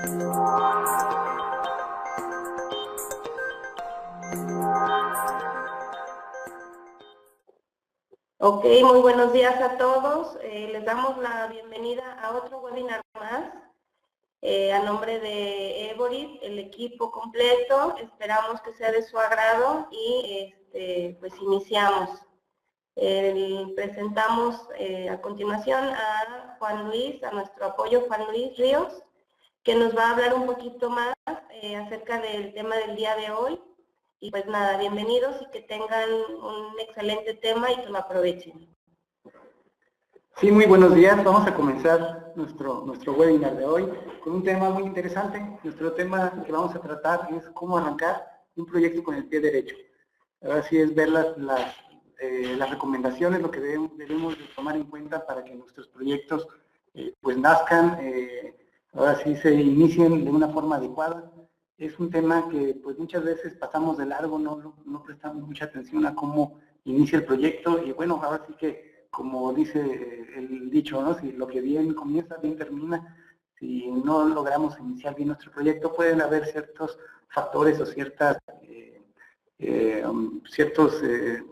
Ok, muy buenos días a todos. Les damos la bienvenida a otro webinar más. A nombre de Evorit, el equipo completo, esperamos que sea de su agrado y pues iniciamos. Presentamos a continuación a Juan Luis, a nuestro apoyo Juan Luis Ríos, que nos va a hablar un poquito más acerca del tema del día de hoy. Y pues nada, bienvenidos y que tengan un excelente tema y que lo aprovechen. Sí, muy buenos días. Vamos a comenzar nuestro webinar de hoy con un tema muy interesante. Nuestro tema que vamos a tratar es cómo arrancar un proyecto con el pie derecho. Ahora sí es ver las recomendaciones, lo que debemos de tomar en cuenta para que nuestros proyectos pues nazcan, ahora sí se inicien de una forma adecuada. Es un tema que pues muchas veces pasamos de largo, no prestamos mucha atención a cómo inicia el proyecto y bueno, ahora sí que como dice el dicho, ¿no? Si lo que bien comienza, bien termina. Si no logramos iniciar bien nuestro proyecto, pueden haber ciertos factores o ciertas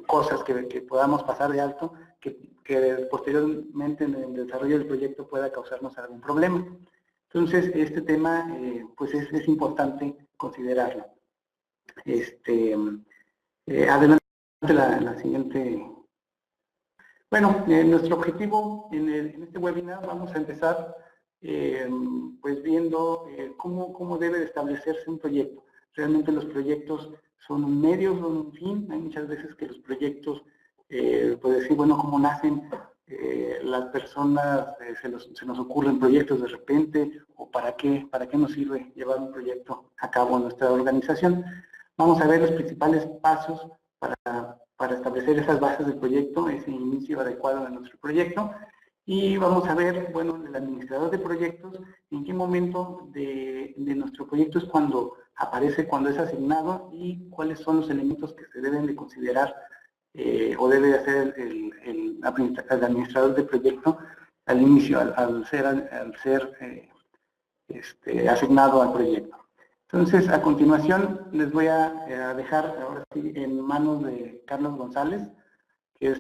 cosas que podamos pasar de alto que posteriormente en el desarrollo del proyecto pueda causarnos algún problema. Entonces, este tema pues es importante considerarlo. Adelante la siguiente. Bueno, nuestro objetivo en este webinar vamos a empezar pues viendo cómo debe de establecerse un proyecto. Realmente los proyectos son un medio, son un fin. Hay muchas veces que los proyectos, pues decir, bueno, cómo nacen las personas, se nos ocurren proyectos de repente, o para qué nos sirve llevar un proyecto a cabo en nuestra organización. Vamos a ver los principales pasos para establecer esas bases del proyecto, ese inicio adecuado de nuestro proyecto. Y vamos a ver, bueno, el administrador de proyectos, en qué momento de nuestro proyecto es cuando aparece, cuando es asignado y cuáles son los elementos que se deben de considerar o debe de hacer el administrador de proyecto al inicio, al ser asignado al proyecto. Entonces, a continuación, les voy a dejar ahora sí en manos de Carlos González, que es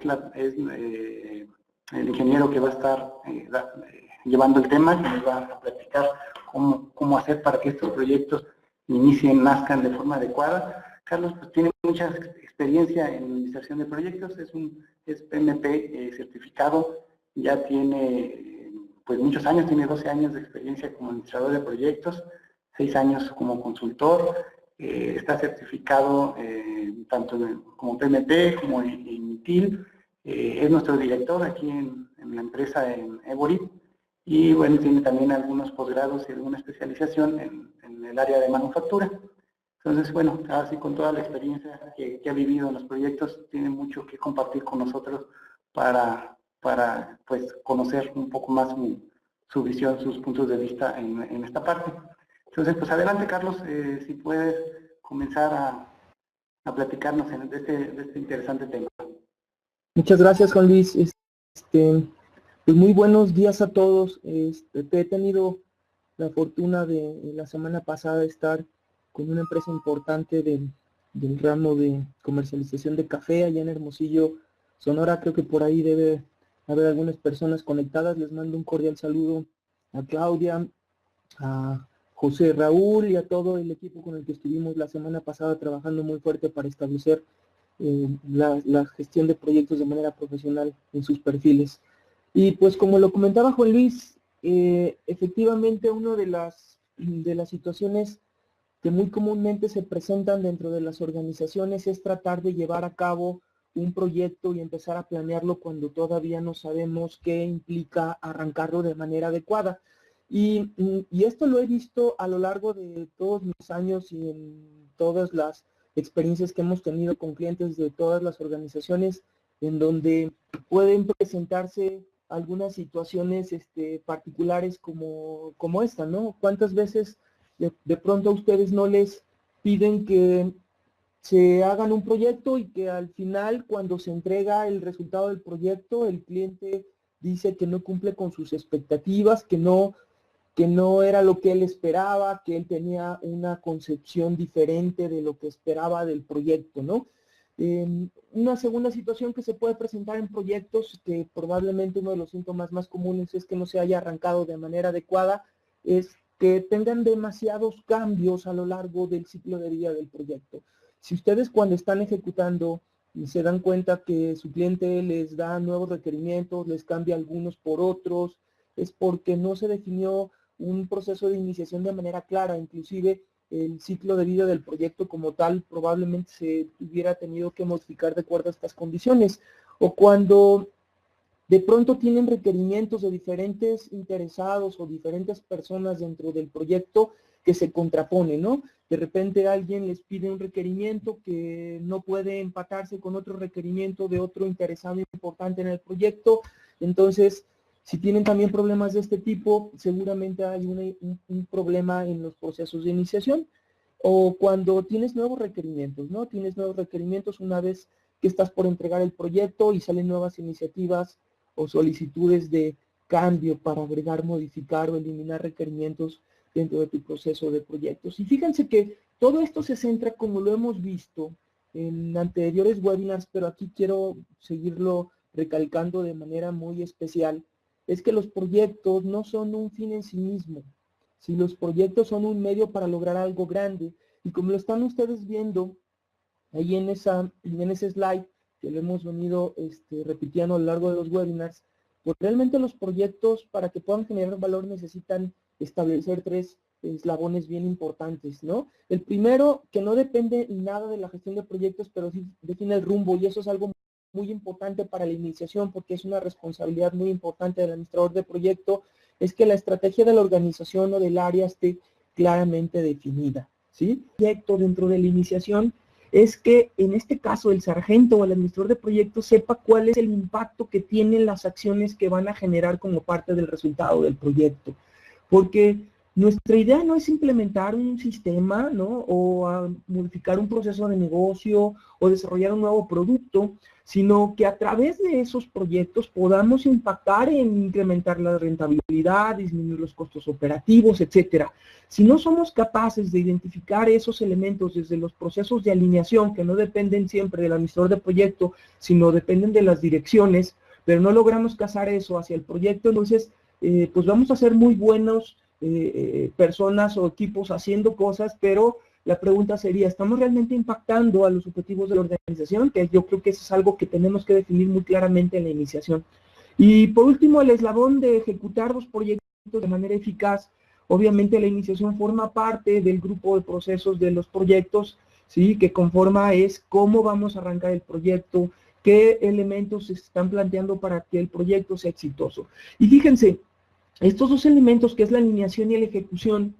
el ingeniero que va a estar llevando el tema, que nos va a platicar cómo hacer para que estos proyectos nazcan de forma adecuada. Carlos pues, tiene mucha experiencia en administración de proyectos, es PMP certificado, ya tiene pues muchos años, tiene 12 años de experiencia como administrador de proyectos, 6 años como consultor, está certificado tanto como PMP como en ITIL, es nuestro director aquí en la empresa en Evorit y bueno, tiene también algunos posgrados y alguna especialización en el área de manufactura. Entonces, bueno, así con toda la experiencia que ha vivido en los proyectos, tiene mucho que compartir con nosotros para pues, conocer un poco más su visión, sus puntos de vista en esta parte. Entonces, pues adelante, Carlos, si puedes comenzar a platicarnos de este interesante tema. Muchas gracias, Juan Luis. Pues muy buenos días a todos. He tenido la fortuna de la semana pasada estar con una empresa importante del ramo de comercialización de café allá en Hermosillo, Sonora. Creo que por ahí debe haber algunas personas conectadas. Les mando un cordial saludo a Claudia, a José Raúl y a todo el equipo con el que estuvimos la semana pasada trabajando muy fuerte para establecer la gestión de proyectos de manera profesional en sus perfiles. Y pues como lo comentaba Juan Luis, efectivamente una de las situaciones que muy comúnmente se presentan dentro de las organizaciones es tratar de llevar a cabo un proyecto y empezar a planearlo cuando todavía no sabemos qué implica arrancarlo de manera adecuada. Y esto lo he visto a lo largo de todos mis años y en todas las experiencias que hemos tenido con clientes de todas las organizaciones, en donde pueden presentarse algunas situaciones particulares como esta, ¿no? ¿Cuántas veces de pronto a ustedes no les piden que se hagan un proyecto y que al final, cuando se entrega el resultado del proyecto, el cliente dice que no cumple con sus expectativas, que no que no era lo que él esperaba, que él tenía una concepción diferente de lo que esperaba del proyecto, ¿no? Una segunda situación que se puede presentar en proyectos, que probablemente uno de los síntomas más comunes es que no se haya arrancado de manera adecuada, es que tengan demasiados cambios a lo largo del ciclo de vida del proyecto. Si ustedes cuando están ejecutando se dan cuenta que su cliente les da nuevos requerimientos, les cambia algunos por otros, es porque no se definió un proceso de iniciación de manera clara. Inclusive el ciclo de vida del proyecto como tal probablemente se hubiera tenido que modificar de acuerdo a estas condiciones. O cuando de pronto tienen requerimientos de diferentes interesados o diferentes personas dentro del proyecto que se contraponen, ¿no? De repente alguien les pide un requerimiento que no puede empatarse con otro requerimiento de otro interesado importante en el proyecto. Entonces, si tienen también problemas de este tipo, seguramente hay un problema en los procesos de iniciación. O cuando tienes nuevos requerimientos, ¿no? Tienes nuevos requerimientos una vez que estás por entregar el proyecto y salen nuevas iniciativas o solicitudes de cambio para agregar, modificar o eliminar requerimientos dentro de tu proceso de proyectos. Y fíjense que todo esto se centra, como lo hemos visto en anteriores webinars, pero aquí quiero seguirlo recalcando de manera muy especial, es que los proyectos no son un fin en sí mismo. Si los proyectos son un medio para lograr algo grande, y como lo están ustedes viendo ahí en ese slide que lo hemos venido repitiendo a lo largo de los webinars, pues realmente los proyectos para que puedan generar valor necesitan establecer tres eslabones bien importantes, ¿no? El primero, que no depende nada de la gestión de proyectos, pero sí define el rumbo, y eso es algo muy importante para la iniciación, porque es una responsabilidad muy importante del administrador de proyecto, es que la estrategia de la organización o del área esté claramente definida, ¿sí? El proyecto dentro de la iniciación es que en este caso el sargento o el administrador de proyectos sepa cuál es el impacto que tienen las acciones que van a generar como parte del resultado del proyecto. Porque nuestra idea no es implementar un sistema, ¿no? O modificar un proceso de negocio o desarrollar un nuevo producto, sino que a través de esos proyectos podamos impactar en incrementar la rentabilidad, disminuir los costos operativos, etcétera. Si no somos capaces de identificar esos elementos desde los procesos de alineación, que no dependen siempre del administrador de proyecto, sino dependen de las direcciones, pero no logramos casar eso hacia el proyecto, entonces pues vamos a ser muy buenos personas o equipos haciendo cosas, pero la pregunta sería, ¿estamos realmente impactando a los objetivos de la organización? Que yo creo que eso es algo que tenemos que definir muy claramente en la iniciación. Y por último, el eslabón de ejecutar los proyectos de manera eficaz. Obviamente la iniciación forma parte del grupo de procesos de los proyectos, ¿sí? Que conforma es cómo vamos a arrancar el proyecto, qué elementos se están planteando para que el proyecto sea exitoso. Y fíjense, estos dos elementos, que es la alineación y la ejecución,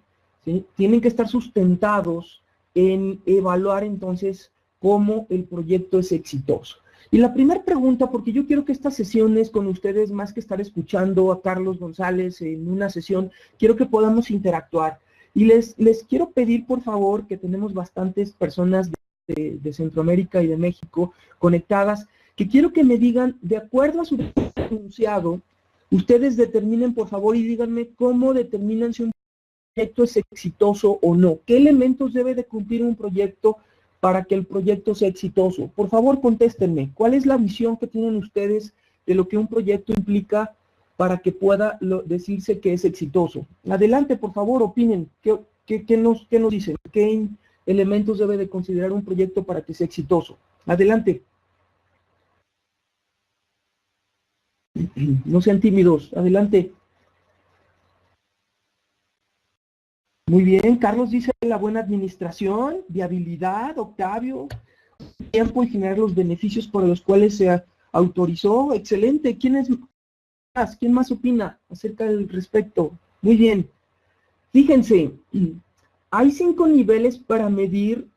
¿sí? Tienen que estar sustentados en evaluar entonces cómo el proyecto es exitoso. Y la primera pregunta, porque yo quiero que estas sesiones con ustedes, más que estar escuchando a Carlos González en una sesión, quiero que podamos interactuar. Y les quiero pedir, por favor, que tenemos bastantes personas de Centroamérica y de México conectadas, que quiero que me digan, de acuerdo a su enunciado, ustedes determinen, por favor, y díganme cómo determinan si un proyecto es exitoso o no. ¿Qué elementos debe de cumplir un proyecto para que el proyecto sea exitoso? Por favor, contéstenme. ¿Cuál es la visión que tienen ustedes de lo que un proyecto implica para que pueda decirse que es exitoso? Adelante, por favor, opinen. ¿Qué nos dicen? ¿Qué elementos debe de considerar un proyecto para que sea exitoso? Adelante. No sean tímidos. Adelante. Muy bien, Carlos dice la buena administración, viabilidad, Octavio, tiempo y generar los beneficios por los cuales se autorizó. Excelente. ¿Quién más opina acerca del respecto? Muy bien. Fíjense, hay 5 niveles para medir,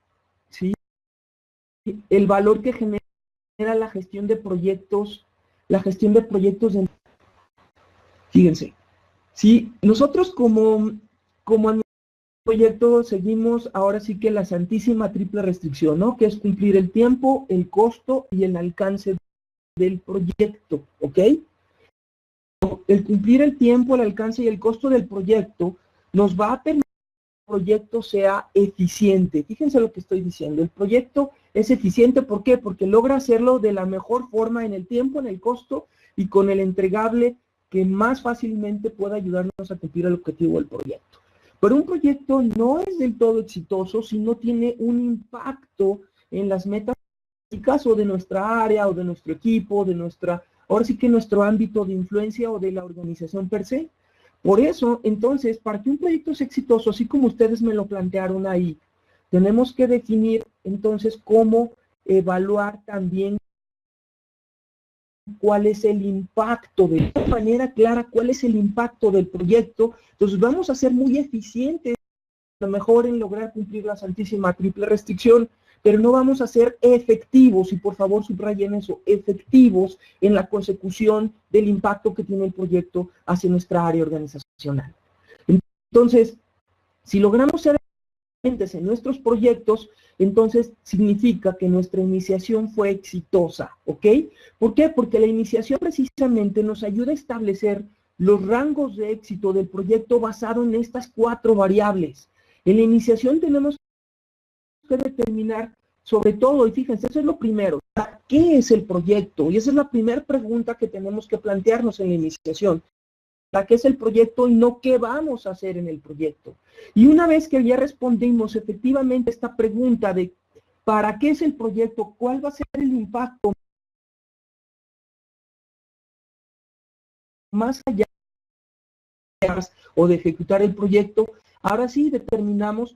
¿sí?, el valor que genera la gestión de proyectos, Fíjense, si nosotros como proyecto seguimos ahora sí que la santísima triple restricción, ¿no? Que es cumplir el tiempo, el costo y el alcance del proyecto, ¿ok? el cumplir el tiempo, el alcance y el costo del proyecto nos va a permitir que el proyecto sea eficiente. Fíjense lo que estoy diciendo, el proyecto es eficiente, ¿por qué? Porque logra hacerlo de la mejor forma en el tiempo, en el costo y con el entregable que más fácilmente pueda ayudarnos a cumplir el objetivo del proyecto. Pero un proyecto no es del todo exitoso si no tiene un impacto en las metas o de nuestra área, o de nuestro equipo, de nuestra, ahora sí que nuestro ámbito de influencia o de la organización per se. Por eso, entonces, para que un proyecto sea exitoso, así como ustedes me lo plantearon ahí, tenemos que definir entonces cómo evaluar también cuál es el impacto, de manera clara, cuál es el impacto del proyecto. Entonces vamos a ser muy eficientes, a lo mejor en lograr cumplir la santísima triple restricción, pero no vamos a ser efectivos, y por favor subrayen eso, efectivos en la consecución del impacto que tiene el proyecto hacia nuestra área organizacional. Entonces, si logramos ser eficientes en nuestros proyectos, entonces significa que nuestra iniciación fue exitosa, ¿ok? ¿Por qué? Porque la iniciación precisamente nos ayuda a establecer los rangos de éxito del proyecto basado en estas 4 variables. En la iniciación tenemos que determinar sobre todo, y fíjense, eso es lo primero, ¿qué es el proyecto? Y esa es la primera pregunta que tenemos que plantearnos en la iniciación. ¿Para qué es el proyecto y no qué vamos a hacer en el proyecto? Y una vez que ya respondimos efectivamente esta pregunta de ¿para qué es el proyecto? ¿Cuál va a ser el impacto? Más allá o de ejecutar el proyecto, ahora sí determinamos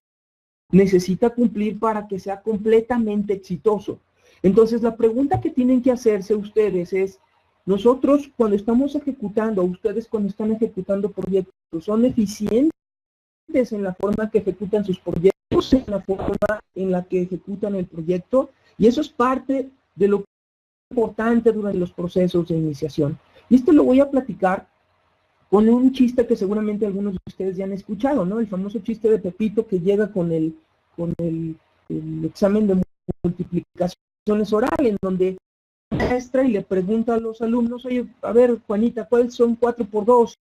necesita cumplir para que sea completamente exitoso. Entonces, la pregunta que tienen que hacerse ustedes es, nosotros cuando estamos ejecutando, ustedes cuando están ejecutando proyectos, ¿son eficientes en la forma que ejecutan sus proyectos, en la forma en la que ejecutan el proyecto? Y eso es parte de lo importante durante los procesos de iniciación. Y esto lo voy a platicar con un chiste que seguramente algunos de ustedes ya han escuchado, ¿no? El famoso chiste de Pepito que llega con el examen de multiplicaciones oral, en donde la maestra y le pregunta a los alumnos, oye, a ver, Juanita, ¿cuáles son 4 por 2?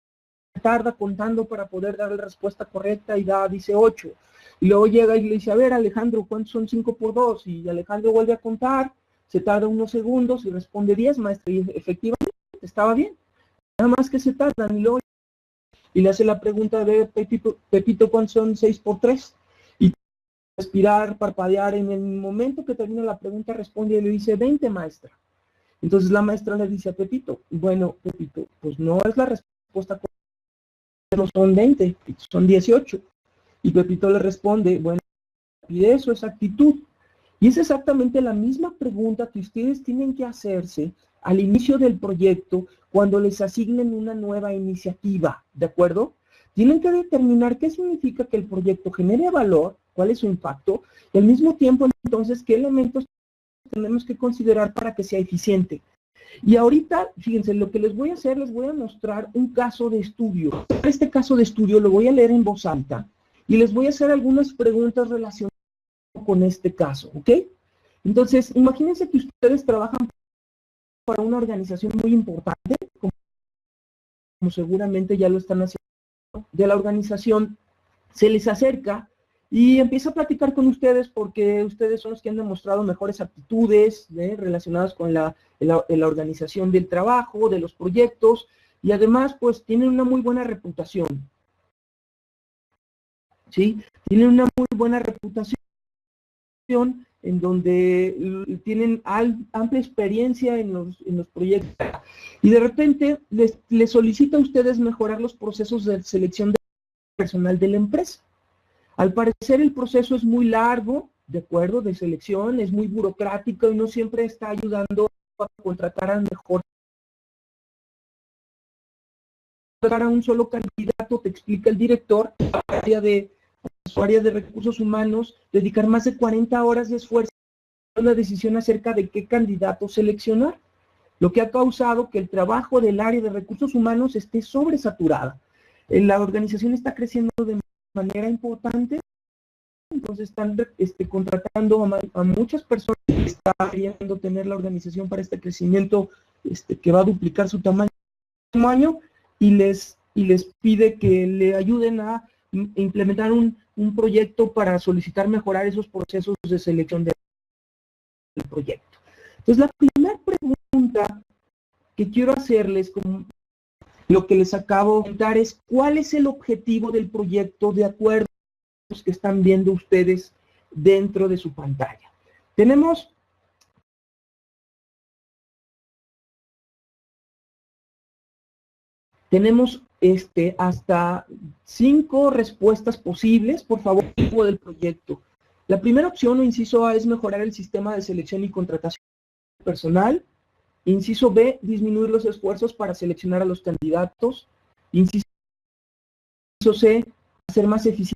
Tarda contando para poder dar la respuesta correcta y dice 8. Y luego llega y le dice, a ver, Alejandro, ¿cuántos son 5 por 2? Y Alejandro vuelve a contar, se tarda unos segundos y responde 10, maestra, y efectivamente estaba bien. Nada más que se tardan, y le hace la pregunta de Pepito, ¿cuántos son 6 por 3? Y respirar, parpadear, en el momento que termina la pregunta responde y le dice 20, maestra. Entonces la maestra le dice a Pepito, bueno, Pepito, pues no es la respuesta correcta, no son 20, son 18. Y Pepito le responde, bueno, y eso es actitud. Y es exactamente la misma pregunta que ustedes tienen que hacerse al inicio del proyecto cuando les asignen una nueva iniciativa, ¿de acuerdo? Tienen que determinar qué significa que el proyecto genere valor, cuál es su impacto, y al mismo tiempo, entonces, qué elementos tenemos que considerar para que sea eficiente. Y ahorita, fíjense, lo que les voy a hacer, les voy a mostrar un caso de estudio. Este caso de estudio lo voy a leer en voz alta y les voy a hacer algunas preguntas relacionadas con este caso, ¿ok? Entonces, imagínense que ustedes trabajan para una organización muy importante, como seguramente ya lo están haciendo, de la organización, se les acerca y empieza a platicar con ustedes porque ustedes son los que han demostrado mejores aptitudes relacionadas con la organización del trabajo, de los proyectos, y además, pues, tienen una muy buena reputación, ¿sí? Tienen una muy buena reputación en donde tienen amplia experiencia en los proyectos, y de repente les solicita a ustedes mejorar los procesos de selección de personal de la empresa. Al parecer el proceso es muy largo, de acuerdo, de selección, es muy burocrático y no siempre está ayudando a contratar al mejor. Para un solo candidato, te explica el director, su área de recursos humanos, dedicar más de 40 horas de esfuerzo en la decisión acerca de qué candidato seleccionar, lo que ha causado que el trabajo del área de recursos humanos esté sobresaturada. La organización está creciendo de manera importante, entonces están contratando a muchas personas que están queriendo tener la organización para este crecimiento que va a duplicar su tamaño el próximo año, y les pide que le ayuden a implementar un proyecto para solicitar mejorar esos procesos de selección del proyecto. Entonces, la primera pregunta que quiero hacerles, como lo que les acabo de comentar, es ¿cuál es el objetivo del proyecto de acuerdo a los que están viendo ustedes dentro de su pantalla? Tenemos hasta 5 respuestas posibles, por favor, del proyecto. La primera opción, o inciso A, es mejorar el sistema de selección y contratación personal. Inciso B, disminuir los esfuerzos para seleccionar a los candidatos. Inciso C, hacer más eficiente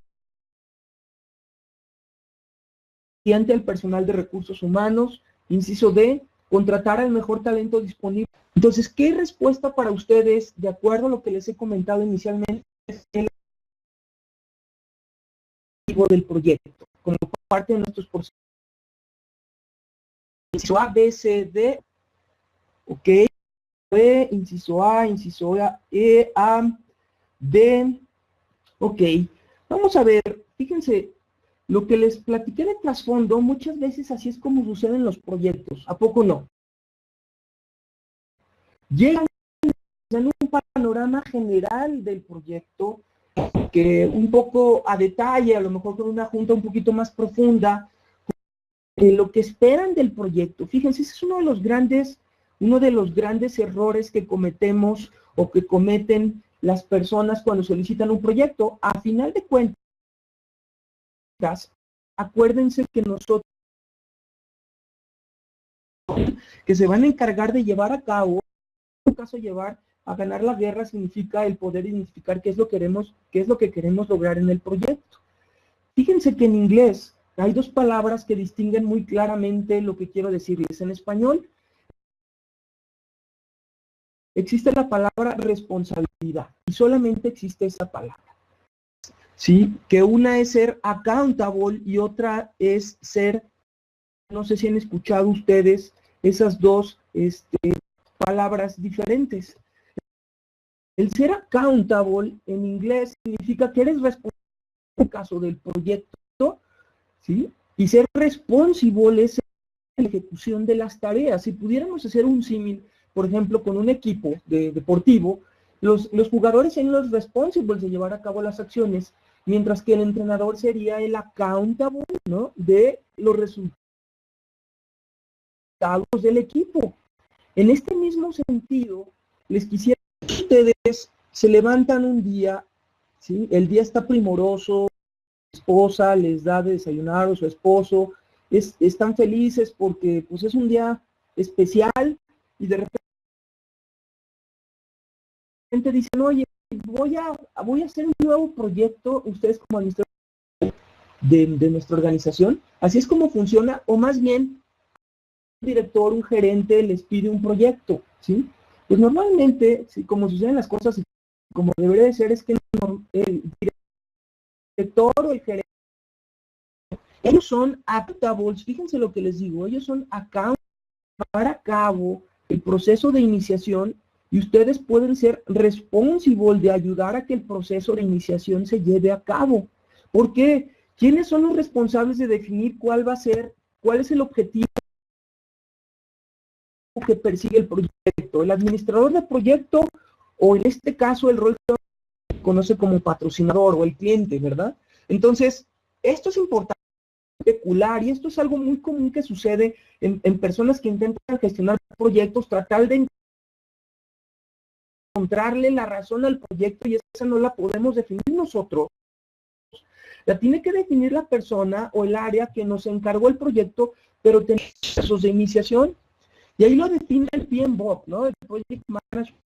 al personal de recursos humanos. Inciso D, contratar al mejor talento disponible. Entonces, ¿qué respuesta para ustedes, de acuerdo a lo que les he comentado inicialmente, es el objetivo del proyecto, como parte de nuestros procesos? Inciso A, B, C, D, ok, B, inciso A, inciso E, A, D, ok. Vamos a ver, fíjense, lo que les platiqué de trasfondo, muchas veces así es como sucede en los proyectos, ¿a poco no? Llegan en un panorama general del proyecto, que un poco a detalle, a lo mejor con una junta un poquito más profunda, lo que esperan del proyecto. Fíjense, ese es uno de los grandes errores que cometemos o que cometen las personas cuando solicitan un proyecto. A final de cuentas, acuérdense que nosotros que se van a encargar de llevar a cabo, en caso llevar a ganar la guerra significa el poder identificar qué es lo que queremos lograr en el proyecto. Fíjense que en inglés hay 2 palabras que distinguen muy claramente lo que quiero decirles. En español existe la palabra responsabilidad y solamente existe esa palabra. ¿Sí? Que una es ser accountable y otra es ser, no sé si han escuchado ustedes esas 2 palabras diferentes. El ser accountable en inglés significa que eres responsable en el caso del proyecto, ¿sí? Y ser responsible es la ejecución de las tareas. Si pudiéramos hacer un símil, por ejemplo, con un equipo deportivo, los jugadores serían los responsables de llevar a cabo las acciones, mientras que el entrenador sería el accountable, ¿no?, de los resultados del equipo. En este mismo sentido, les quisiera que ustedes se levantan un día, ¿sí? El día está primoroso, su esposa les da de desayunar o su esposo, están felices porque pues es un día especial y de repente dicen, oye, voy a hacer un nuevo proyecto, ustedes como administradores de nuestra organización, así es como funciona, o más bien un director, un gerente les pide un proyecto, ¿sí? Pues normalmente, ¿sí?, como suceden las cosas y como debería de ser, es que el director o el gerente, ellos son accountable, fíjense lo que les digo, ellos son accountable para a cabo el proceso de iniciación y ustedes pueden ser responsables de ayudar a que el proceso de iniciación se lleve a cabo. ¿Por qué? ¿Quiénes son los responsables de definir cuál es el objetivo que persigue el proyecto? ¿El administrador del proyecto o en este caso el rol que se conoce como patrocinador o el cliente, ¿verdad? Entonces, esto es importante especular, y esto es algo muy común que sucede en personas que intentan gestionar proyectos, tratar de encontrarle la razón al proyecto, y esa no la podemos definir nosotros, la tiene que definir la persona o el área que nos encargó el proyecto, pero tenemos procesos de iniciación, y ahí lo define el PMBOK, ¿no? El Project Management.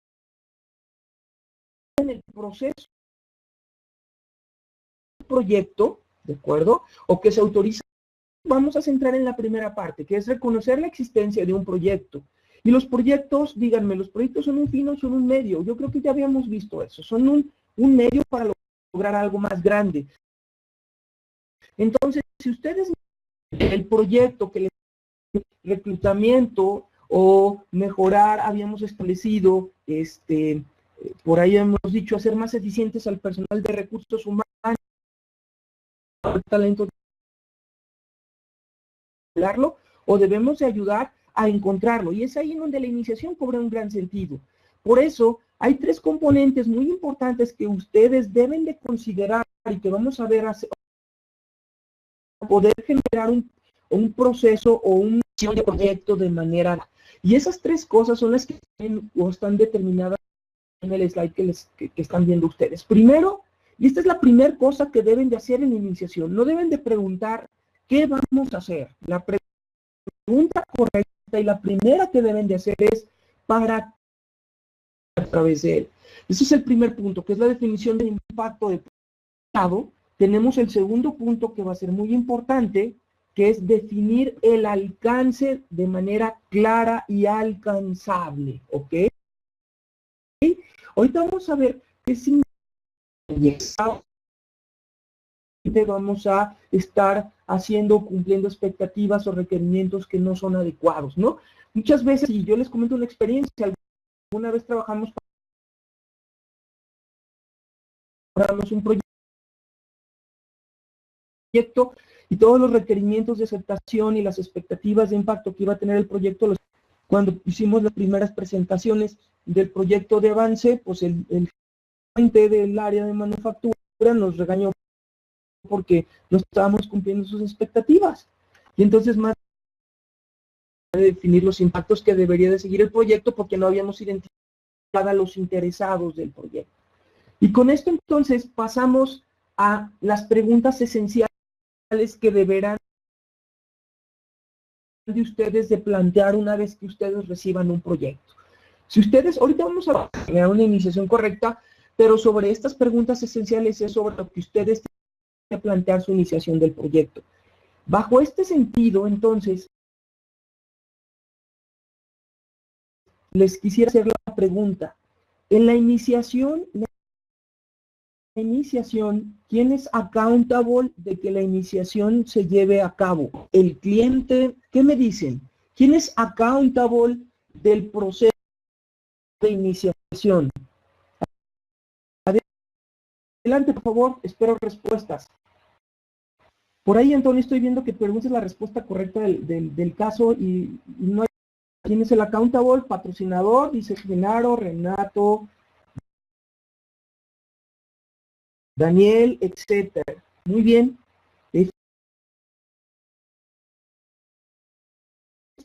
En el proceso del proyecto, ¿de acuerdo? O que se autoriza. Vamos a centrar en la primera parte, que es reconocer la existencia de un proyecto. Y los proyectos, díganme, ¿los proyectos son un fin o son un medio? Yo creo que ya habíamos visto eso. Son un medio para lograr algo más grande. Entonces, si ustedes el proyecto que les reclutamiento o mejorar, habíamos establecido por ahí hemos dicho, hacer más eficientes al personal de recursos humanos, talento, o debemos de ayudar a encontrarlo, y es ahí en donde la iniciación cobra un gran sentido. Por eso, hay 3 componentes muy importantes que ustedes deben de considerar y que vamos a ver para poder generar un proceso o una acción de proyecto de manera... Y esas 3 cosas son las que están determinadas en el slide que están viendo ustedes. Primero, y esta es la primera cosa que deben de hacer en la iniciación, no deben de preguntar ¿qué vamos a hacer? La pregunta correcta y la primera que deben de hacer es ¿para qué a través de él? Ese es el primer punto, que es la definición del impacto de lado. Tenemos el segundo punto que va a ser muy importante, que es definir el alcance de manera clara y alcanzable, ¿ok? Ahorita vamos a ver qué significa. Vamos a estar cumpliendo expectativas o requerimientos que no son adecuados, ¿no? Muchas veces, y yo les comento una experiencia, alguna vez trabajamos un proyecto y todos los requerimientos de aceptación y las expectativas de impacto que iba a tener el proyecto, cuando hicimos las primeras presentaciones del proyecto de avance, pues el gerente del área de manufactura nos regañó porque no estábamos cumpliendo sus expectativas. Y entonces más de definir los impactos que debería de seguir el proyecto porque no habíamos identificado a los interesados del proyecto. Y con esto entonces pasamos a las preguntas esenciales que deberán de ustedes de plantear una vez que ustedes reciban un proyecto. Si ustedes, ahorita vamos a crear una iniciación correcta, pero sobre estas preguntas esenciales es sobre lo que ustedes tienen que plantear su iniciación del proyecto. Bajo este sentido, entonces, les quisiera hacer la pregunta. En la iniciación, ¿quién es accountable de que la iniciación se lleve a cabo? ¿El cliente? ¿Qué me dicen? ¿Quién es accountable del proceso de iniciación? Adelante, por favor, espero respuestas. Por ahí, Antonio, estoy viendo que preguntas la respuesta correcta del caso y no hay. ¿Quién es el accountable? Patrocinador, dice Genaro, Renato, Daniel, etcétera. Muy bien. Es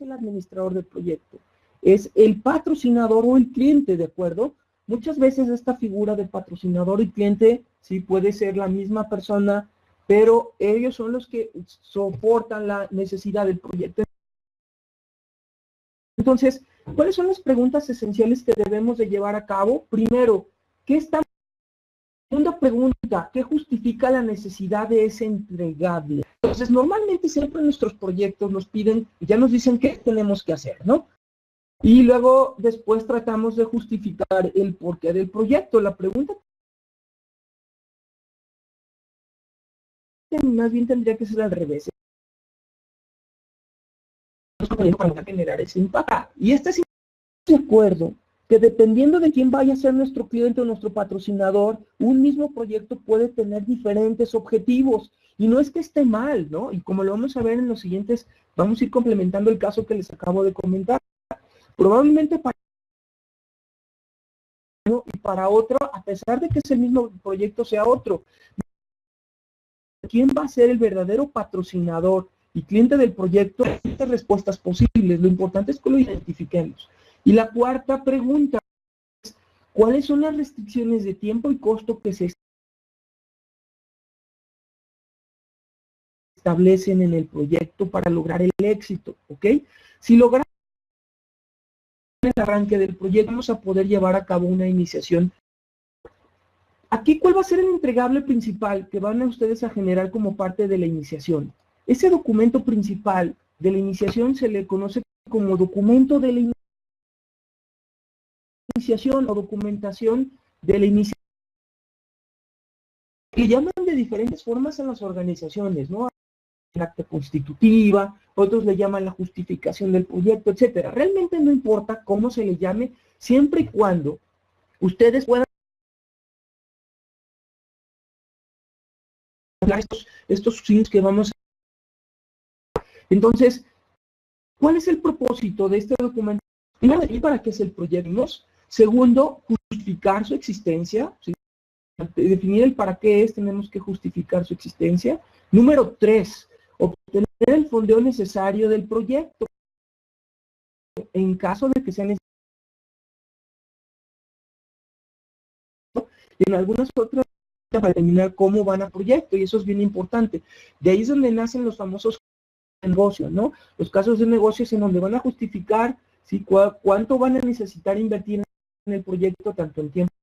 el administrador del proyecto. Es el patrocinador o el cliente, ¿de acuerdo? Muchas veces esta figura de patrocinador y cliente, sí puede ser la misma persona, pero ellos son los que soportan la necesidad del proyecto. Entonces, ¿cuáles son las preguntas esenciales que debemos de llevar a cabo? Primero, ¿qué está? Segunda pregunta, ¿qué justifica la necesidad de ese entregable? Entonces, normalmente siempre en nuestros proyectos nos piden, ya nos dicen qué tenemos que hacer, ¿no? Y luego, después tratamos de justificar el porqué del proyecto. La pregunta más bien tendría que ser al revés. Para generar ese impacto. Y este es de acuerdo que dependiendo de quién vaya a ser nuestro cliente o nuestro patrocinador, un mismo proyecto puede tener diferentes objetivos. Y no es que esté mal, ¿no? Y como lo vamos a ver en los siguientes, vamos a ir complementando el caso que les acabo de comentar. Probablemente para uno y para otro, a pesar de que es el mismo proyecto, sea otro. ¿Quién va a ser el verdadero patrocinador y cliente del proyecto? Hay respuestas posibles. Lo importante es que lo identifiquemos. Y la cuarta pregunta es, ¿cuáles son las restricciones de tiempo y costo que se establecen en el proyecto para lograr el éxito? ¿Ok? Si logramos el arranque del proyecto, vamos a poder llevar a cabo una iniciación. Aquí, ¿cuál va a ser el entregable principal que van a ustedes a generar como parte de la iniciación? Ese documento principal de la iniciación se le conoce como documento de la iniciación o documentación de la iniciación. Le llaman de diferentes formas en las organizaciones, ¿no? La acta constitutiva, otros le llaman la justificación del proyecto, etcétera. Realmente no importa cómo se le llame, siempre y cuando ustedes puedan estos swings que vamos a... Entonces, ¿cuál es el propósito de este documento? Primero, definir para qué es el proyecto. Segundo, justificar su existencia. ¿Sí? Definir el para qué es, tenemos que justificar su existencia. Número 3, obtener el fondeo necesario del proyecto. En caso de que sea necesario. Y en algunas otras para determinar cómo van a proyecto, y eso es bien importante. De ahí es donde nacen los famosos negocios, ¿no? Los casos de negocios en donde van a justificar, ¿sí? Cuánto van a necesitar invertir en el proyecto, tanto en tiempo,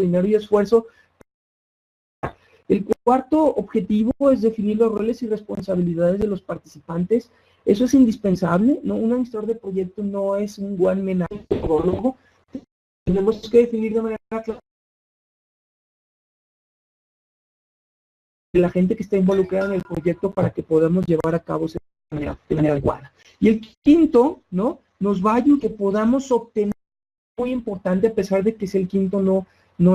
dinero y esfuerzo. El cuarto objetivo es definir los roles y responsabilidades de los participantes. Eso es indispensable, ¿no? Un administrador de proyecto no es un one man army. Tenemos que definir de manera clara la gente que está involucrada en el proyecto para que podamos llevar a cabo de manera adecuada. Y el quinto, ¿no? Nos va a ayudar que podamos obtener, muy importante, a pesar de que es el quinto, no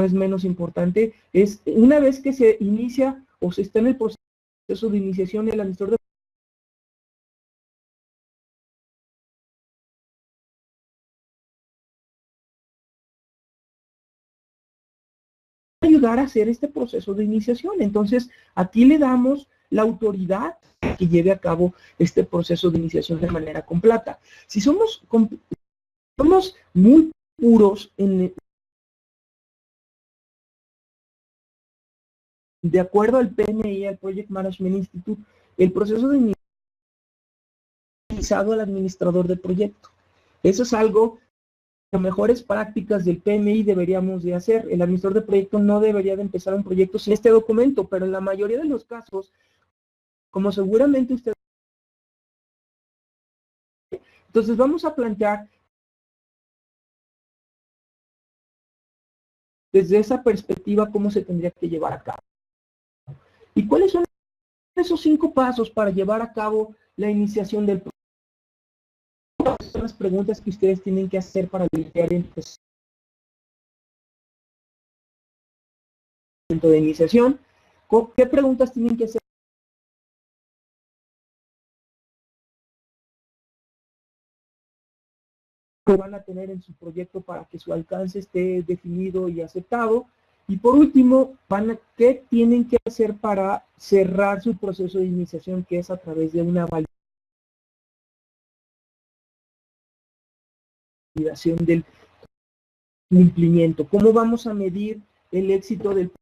es menos importante, es una vez que se inicia o se está en el proceso de iniciación, el administrador de ayudar a hacer este proceso de iniciación. Entonces, aquí le damos la autoridad que lleve a cabo este proceso de iniciación de manera completa. Si somos muy puros de acuerdo al PMI, al Project Management Institute, el proceso de iniciación al administrador de proyecto. Eso es algo que las mejores prácticas del PMI deberíamos de hacer. El administrador de proyecto no debería de empezar un proyecto sin este documento, pero en la mayoría de los casos, como seguramente usted... Entonces vamos a plantear desde esa perspectiva cómo se tendría que llevar a cabo. ¿Y cuáles son esos 5 pasos para llevar a cabo la iniciación del proyecto? Son las preguntas que ustedes tienen que hacer para iniciar el proceso de iniciación. ¿Qué preguntas tienen que hacer? Que van a tener en su proyecto para que su alcance esté definido y aceptado. Y por último, ¿qué tienen que hacer para cerrar su proceso de iniciación, que es a través de una validación del cumplimiento? ¿Cómo vamos a medir el éxito del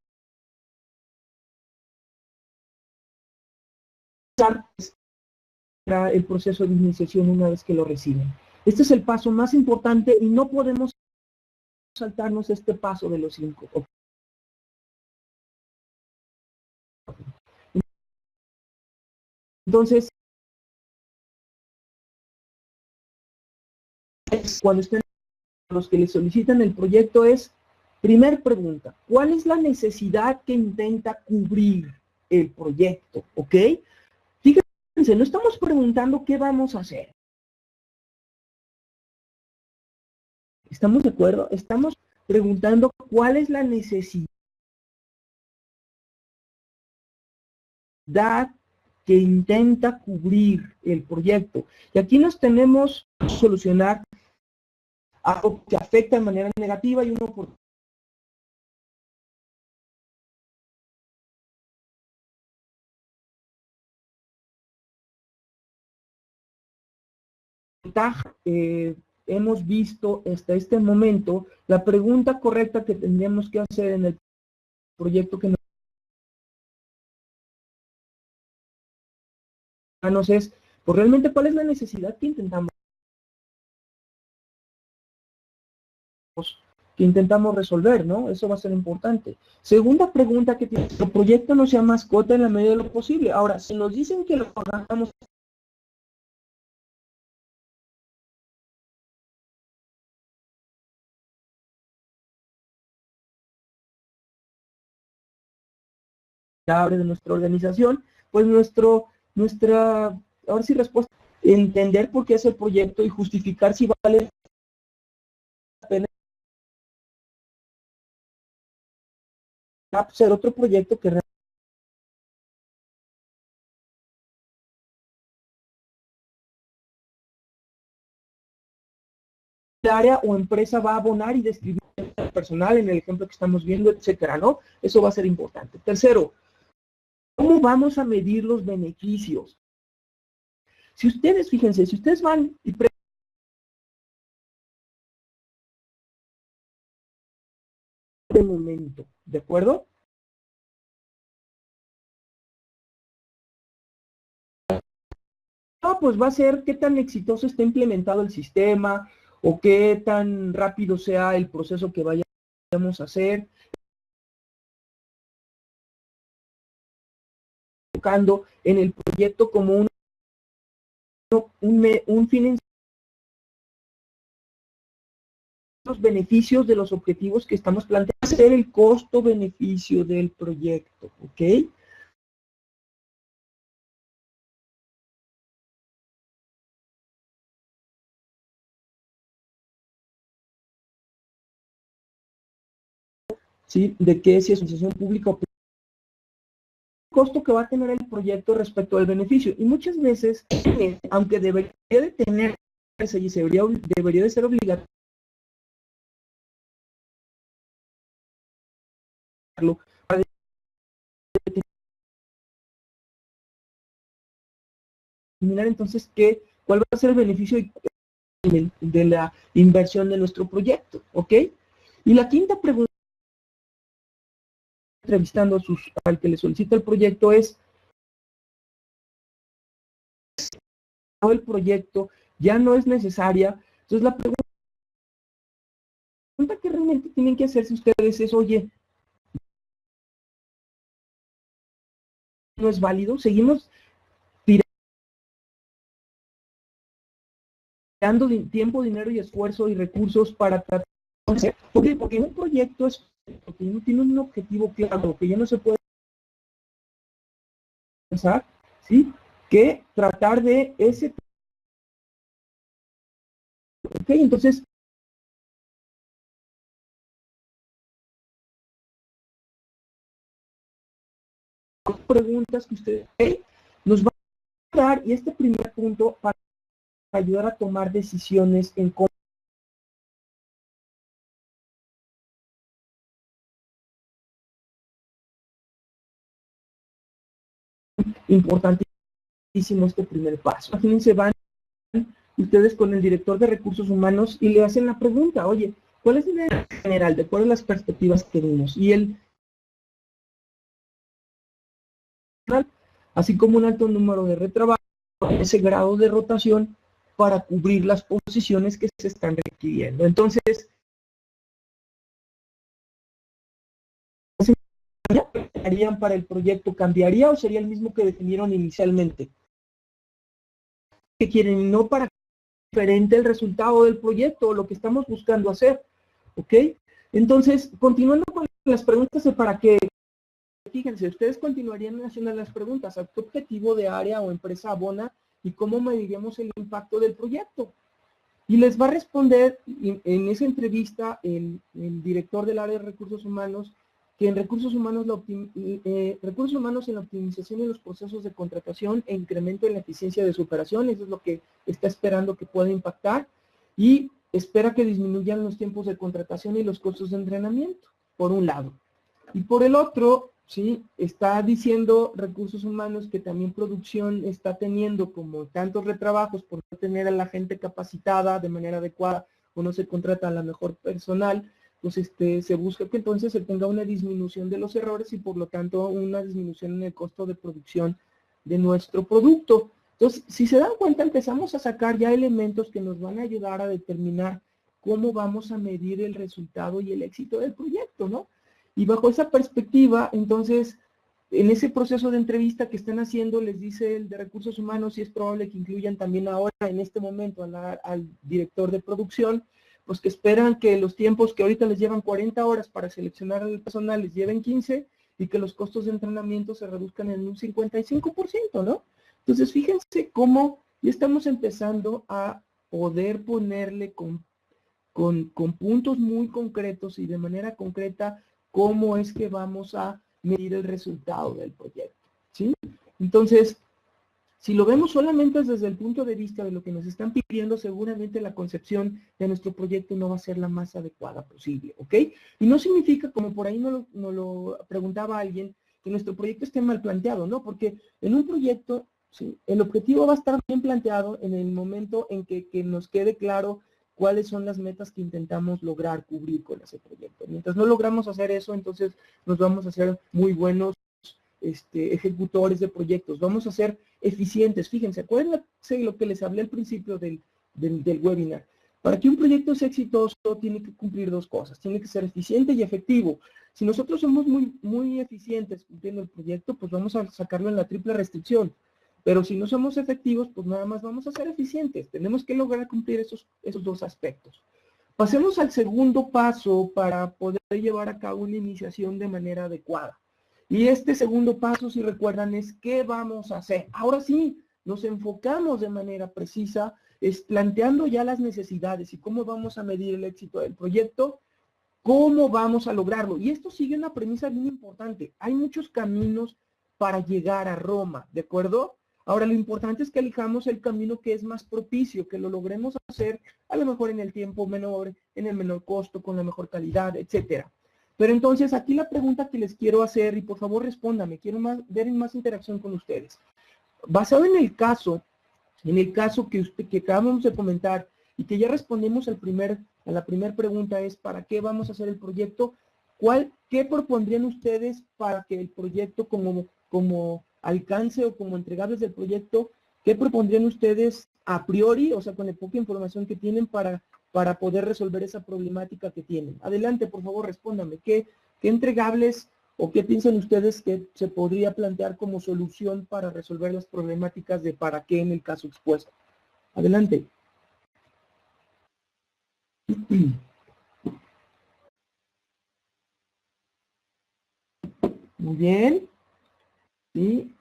el proceso de iniciación una vez que lo reciben? Este es el paso más importante y no podemos saltarnos este paso de los 5. Entonces, cuando estén los que le solicitan el proyecto es, primer pregunta, ¿cuál es la necesidad que intenta cubrir el proyecto? ¿Ok? Fíjense, no estamos preguntando qué vamos a hacer. ¿Estamos de acuerdo? Estamos preguntando cuál es la necesidad que intenta cubrir el proyecto. Y aquí nos tenemos que solucionar algo que afecta de manera negativa y uno por ventaja. Hemos visto hasta este momento la pregunta correcta que tendríamos que hacer en el proyecto que nos es, pues realmente cuál es la necesidad que intentamos resolver, ¿no? Eso va a ser importante. Segunda pregunta que tiene, el proyecto no sea mascota en la medida de lo posible. Ahora, si nos dicen que lo hagamos de nuestra organización, pues nuestra, ahora sí respuesta, entender por qué es el proyecto y justificar si vale la pena ser otro proyecto que el área o empresa va a abonar y distribuir al personal en el ejemplo que estamos viendo, etcétera, ¿no? Eso va a ser importante. Tercero, ¿cómo vamos a medir los beneficios? Si ustedes, fíjense, si ustedes van y de momento, ¿de acuerdo? No, pues va a ser qué tan exitoso está implementado el sistema o qué tan rápido sea el proceso que vayamos a hacer. Enfocando en el proyecto como un fin, los beneficios de los objetivos que estamos planteando, hacer el costo-beneficio del proyecto, ¿ok? ¿Sí? De que si es asociación pública o costo que va a tener el proyecto respecto al beneficio. Y muchas veces, aunque debería de tener, y debería de ser obligatorio para determinar entonces cuál va a ser el beneficio de la inversión de nuestro proyecto, ¿ok? Y la quinta pregunta, entrevistando al que le solicita el proyecto, es el proyecto ya no es necesaria. Entonces la pregunta que realmente tienen que hacerse ustedes es, oye, ¿no es válido? ¿Seguimos tirando tiempo, dinero y esfuerzo y recursos para tratar de hacer? Porque un proyecto porque no tiene un objetivo claro, que ya no se puede pensar, ¿sí? Que tratar de ese... Ok, entonces... preguntas que ustedes nos van a dar, y este primer punto para ayudar a tomar decisiones en cómo importantísimo este primer paso. Imagínense, van ustedes con el director de recursos humanos y le hacen la pregunta, oye, ¿cuál es la idea general de cuáles las perspectivas que vimos? Y él, así como un alto número de retrabajo, ese grado de rotación para cubrir las posiciones que se están requiriendo. Entonces, ¿harían para el proyecto? ¿Cambiaría o sería el mismo que definieron inicialmente? ¿Qué quieren? No para diferente el resultado del proyecto o lo que estamos buscando hacer, ¿ok? Entonces, continuando con las preguntas de para qué, fíjense, ustedes continuarían haciendo las preguntas, ¿a qué objetivo de área o empresa abona y cómo mediríamos el impacto del proyecto? Y les va a responder en esa entrevista el director del área de recursos humanos, que en recursos humanos en la optimización de los procesos de contratación e incremento en la eficiencia de su operación, eso es lo que está esperando que pueda impactar, y espera que disminuyan los tiempos de contratación y los costos de entrenamiento, por un lado. Y por el otro, ¿sí? Está diciendo recursos humanos que también producción está teniendo como tantos retrabajos por no tener a la gente capacitada de manera adecuada o no se contrata a la mejor personal, pues se busca que entonces se tenga una disminución de los errores y por lo tanto una disminución en el costo de producción de nuestro producto. Entonces, si se dan cuenta, empezamos a sacar ya elementos que nos van a ayudar a determinar cómo vamos a medir el resultado y el éxito del proyecto, ¿no? Y bajo esa perspectiva, entonces, en ese proceso de entrevista que están haciendo, les dice el de recursos humanos si es probable que incluyan también ahora, en este momento, al director de producción, pues que esperan que los tiempos que ahorita les llevan 40 horas para seleccionar al personal les lleven 15 y que los costos de entrenamiento se reduzcan en un 55%, ¿no? Entonces, fíjense cómo ya estamos empezando a poder ponerle con puntos muy concretos y de manera concreta cómo es que vamos a medir el resultado del proyecto, ¿sí? Entonces, si lo vemos solamente desde el punto de vista de lo que nos están pidiendo, seguramente la concepción de nuestro proyecto no va a ser la más adecuada posible, ¿ok? Y no significa, como por ahí nos lo preguntaba alguien, que nuestro proyecto esté mal planteado, ¿no? Porque en un proyecto, ¿sí?, el objetivo va a estar bien planteado en el momento en que nos quede claro cuáles son las metas que intentamos lograr cubrir con ese proyecto. Mientras no logramos hacer eso, entonces nos vamos a hacer muy buenos ejecutores de proyectos, vamos a ser eficientes. Fíjense, acuérdense lo que les hablé al principio del webinar. Para que un proyecto sea exitoso, tiene que cumplir dos cosas, tiene que ser eficiente y efectivo. Si nosotros somos muy eficientes cumpliendo el proyecto, pues vamos a sacarlo en la triple restricción. Pero si no somos efectivos, pues nada más vamos a ser eficientes. Tenemos que lograr cumplir esos dos aspectos. Pasemos al segundo paso para poder llevar a cabo una iniciación de manera adecuada. Y este segundo paso, si recuerdan, es ¿qué vamos a hacer? Ahora sí, nos enfocamos de manera precisa, planteando ya las necesidades y cómo vamos a medir el éxito del proyecto, cómo vamos a lograrlo. Y esto sigue una premisa bien importante. Hay muchos caminos para llegar a Roma, ¿de acuerdo? Ahora, lo importante es que elijamos el camino que es más propicio, que lo logremos hacer a lo mejor en el tiempo menor, en el menor costo, con la mejor calidad, etcétera. Pero entonces, aquí la pregunta que les quiero hacer, y por favor respóndame, quiero ver más interacción con ustedes. Basado en el caso que acabamos de comentar, y que ya respondimos a la primera pregunta, es ¿para qué vamos a hacer el proyecto? ¿Qué propondrían ustedes para que el proyecto como alcance o como entregables del proyecto, qué propondrían ustedes a priori, o sea, con la poca información que tienen para poder resolver esa problemática que tienen? Adelante, por favor, respóndame. ¿Qué entregables o qué piensan ustedes que se podría plantear como solución para resolver las problemáticas de para qué en el caso expuesto? Adelante. Muy bien. Sí.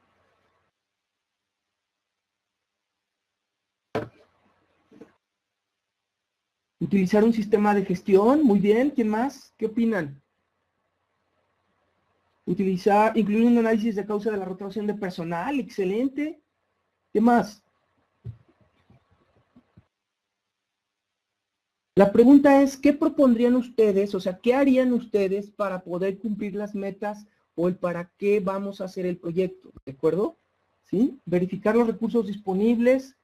Utilizar un sistema de gestión. Muy bien. ¿Quién más? ¿Qué opinan? Incluir un análisis de causa de la rotación de personal. Excelente. ¿Qué más? La pregunta es, ¿qué propondrían ustedes? O sea, ¿qué harían ustedes para poder cumplir las metas o el para qué vamos a hacer el proyecto? ¿De acuerdo? ¿Sí? Verificar los recursos disponibles.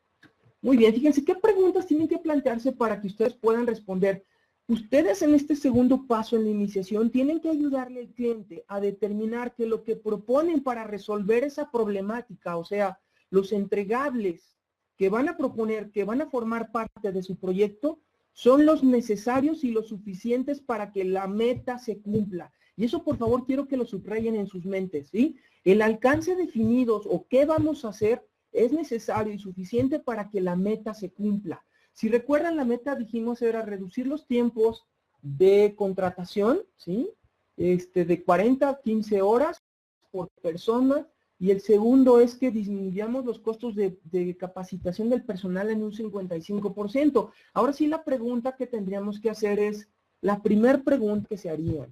Muy bien, fíjense, ¿qué preguntas tienen que plantearse para que ustedes puedan responder? Ustedes en este segundo paso en la iniciación tienen que ayudarle al cliente a determinar que lo que proponen para resolver esa problemática, o sea, los entregables que van a proponer, que van a formar parte de su proyecto, son los necesarios y los suficientes para que la meta se cumpla. Y eso, por favor, quiero que lo subrayen en sus mentes, ¿sí? El alcance definidos o qué vamos a hacer es necesario y suficiente para que la meta se cumpla. Si recuerdan, la meta, dijimos, era reducir los tiempos de contratación, ¿sí? De 40 a 15 horas por persona. Y el segundo es que disminuyamos los costos de capacitación del personal en un 55%. Ahora sí, la pregunta que tendríamos que hacer es, la primera pregunta que se harían,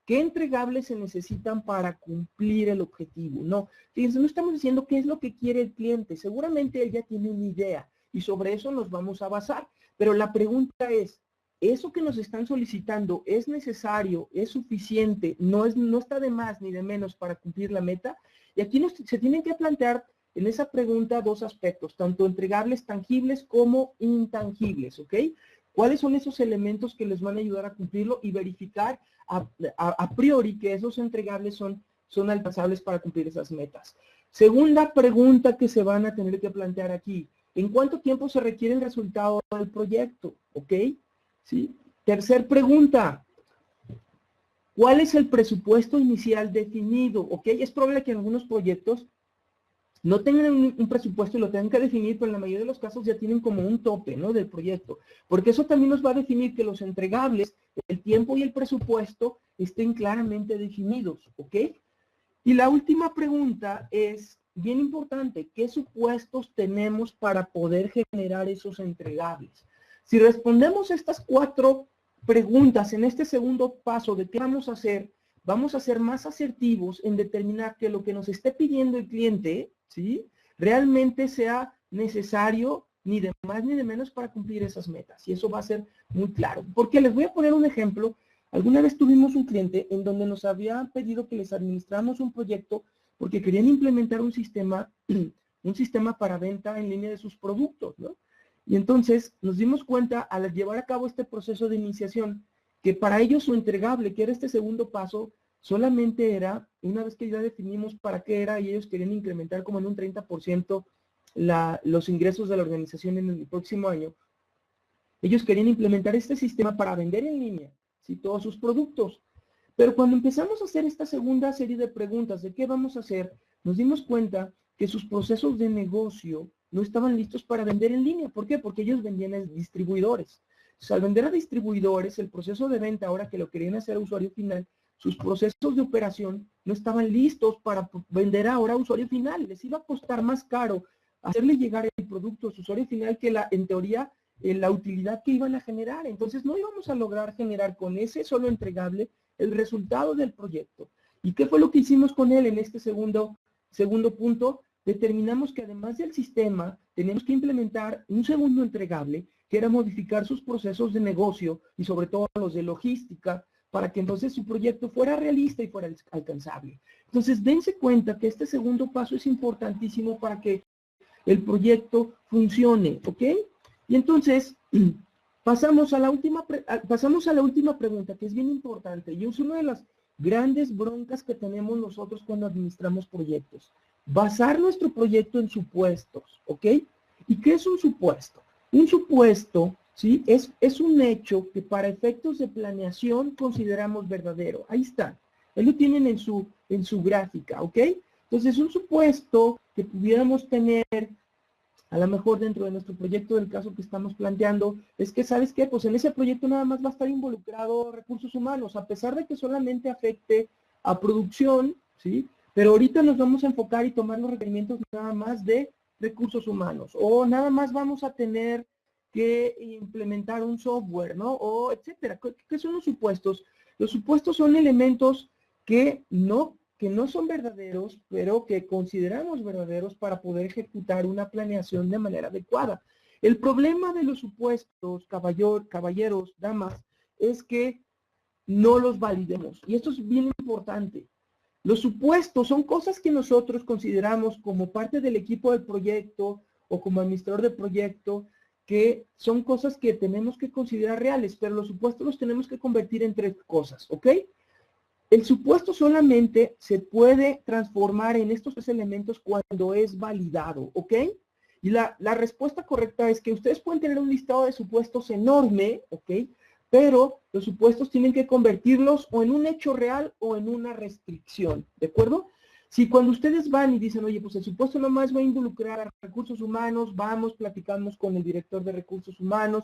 ¿qué entregables se necesitan para cumplir el objetivo? No, fíjense, no estamos diciendo qué es lo que quiere el cliente. Seguramente él ya tiene una idea y sobre eso nos vamos a basar. Pero la pregunta es, ¿eso que nos están solicitando es necesario, es suficiente, no está de más ni de menos para cumplir la meta? Y aquí se tienen que plantear en esa pregunta dos aspectos, tanto entregables tangibles como intangibles, ¿ok? ¿Cuáles son esos elementos que les van a ayudar a cumplirlo y verificar a priori que esos entregables son alcanzables para cumplir esas metas? Segunda pregunta que se van a tener que plantear aquí, ¿en cuánto tiempo se requiere el resultado del proyecto? ¿Ok? ¿Sí? Tercer pregunta, ¿cuál es el presupuesto inicial definido? ¿Ok? Es probable que en algunos proyectos no tengan un presupuesto y lo tengan que definir, pero en la mayoría de los casos ya tienen como un tope, ¿no?, del proyecto. Porque eso también nos va a definir que los entregables, el tiempo y el presupuesto estén claramente definidos, ¿ok? Y la última pregunta es bien importante, ¿qué supuestos tenemos para poder generar esos entregables? Si respondemos estas 4 preguntas en este segundo paso de qué vamos a hacer, vamos a ser más asertivos en determinar que lo que nos esté pidiendo el cliente, ¿sí?, realmente sea necesario, ni de más ni de menos, para cumplir esas metas. Y eso va a ser muy claro. Porque les voy a poner un ejemplo. Alguna vez tuvimos un cliente en donde nos había pedido que les administráramos un proyecto porque querían implementar un sistema para venta en línea de sus productos, ¿no? Y entonces nos dimos cuenta al llevar a cabo este proceso de iniciación que para ellos su entregable, que era este segundo paso, solamente era, una vez que ya definimos para qué era y ellos querían incrementar como en un 30% los ingresos de la organización en el próximo año, ellos querían implementar este sistema para vender en línea, ¿sí?, todos sus productos. Pero cuando empezamos a hacer esta segunda serie de preguntas de qué vamos a hacer, nos dimos cuenta que sus procesos de negocio no estaban listos para vender en línea. ¿Por qué? Porque ellos vendían a distribuidores. Entonces, al vender a distribuidores, el proceso de venta, ahora que lo querían hacer a usuario final, sus procesos de operación no estaban listos para vender ahora a usuario final. Les iba a costar más caro hacerle llegar el producto a su usuario final que en teoría, la utilidad que iban a generar. Entonces, no íbamos a lograr generar con ese solo entregable el resultado del proyecto. ¿Y qué fue lo que hicimos con él en este segundo punto? Determinamos que además del sistema, tenemos que implementar un segundo entregable, que era modificar sus procesos de negocio y sobre todo los de logística, para que entonces su proyecto fuera realista y fuera alcanzable. Entonces, dense cuenta que este segundo paso es importantísimo para que el proyecto funcione, ¿ok? Y entonces, pasamos a la última pregunta, que es bien importante, y es una de las grandes broncas que tenemos nosotros cuando administramos proyectos. Basar nuestro proyecto en supuestos, ¿ok? ¿Y qué es un supuesto? Un supuesto, ¿sí?, es un hecho que para efectos de planeación consideramos verdadero. Ahí está. Ahí lo tienen en su gráfica, ¿ok? Entonces, un supuesto que pudiéramos tener a lo mejor dentro de nuestro proyecto, del caso que estamos planteando, es que, ¿sabes qué? Pues en ese proyecto nada más va a estar involucrado recursos humanos, a pesar de que solamente afecte a producción, ¿sí? Pero ahorita nos vamos a enfocar y tomar los requerimientos nada más de recursos humanos, o nada más vamos a tener que implementar un software, ¿no? O etcétera. ¿Qué son los supuestos? Los supuestos son elementos que no son verdaderos, pero que consideramos verdaderos para poder ejecutar una planeación de manera adecuada. El problema de los supuestos, caballeros, damas, es que no los validemos. Y esto es bien importante. Los supuestos son cosas que nosotros consideramos como parte del equipo del proyecto o como administrador de proyecto, que son cosas que tenemos que considerar reales, pero los supuestos los tenemos que convertir en tres cosas, ¿ok? El supuesto solamente se puede transformar en estos tres elementos cuando es validado, ¿ok? Y la respuesta correcta es que ustedes pueden tener un listado de supuestos enorme, ¿ok? Pero los supuestos tienen que convertirlos o en un hecho real o en una restricción, ¿de acuerdo? Si cuando ustedes van y dicen, oye, pues el supuesto nomás va a involucrar a recursos humanos, vamos, platicamos con el director de recursos humanos,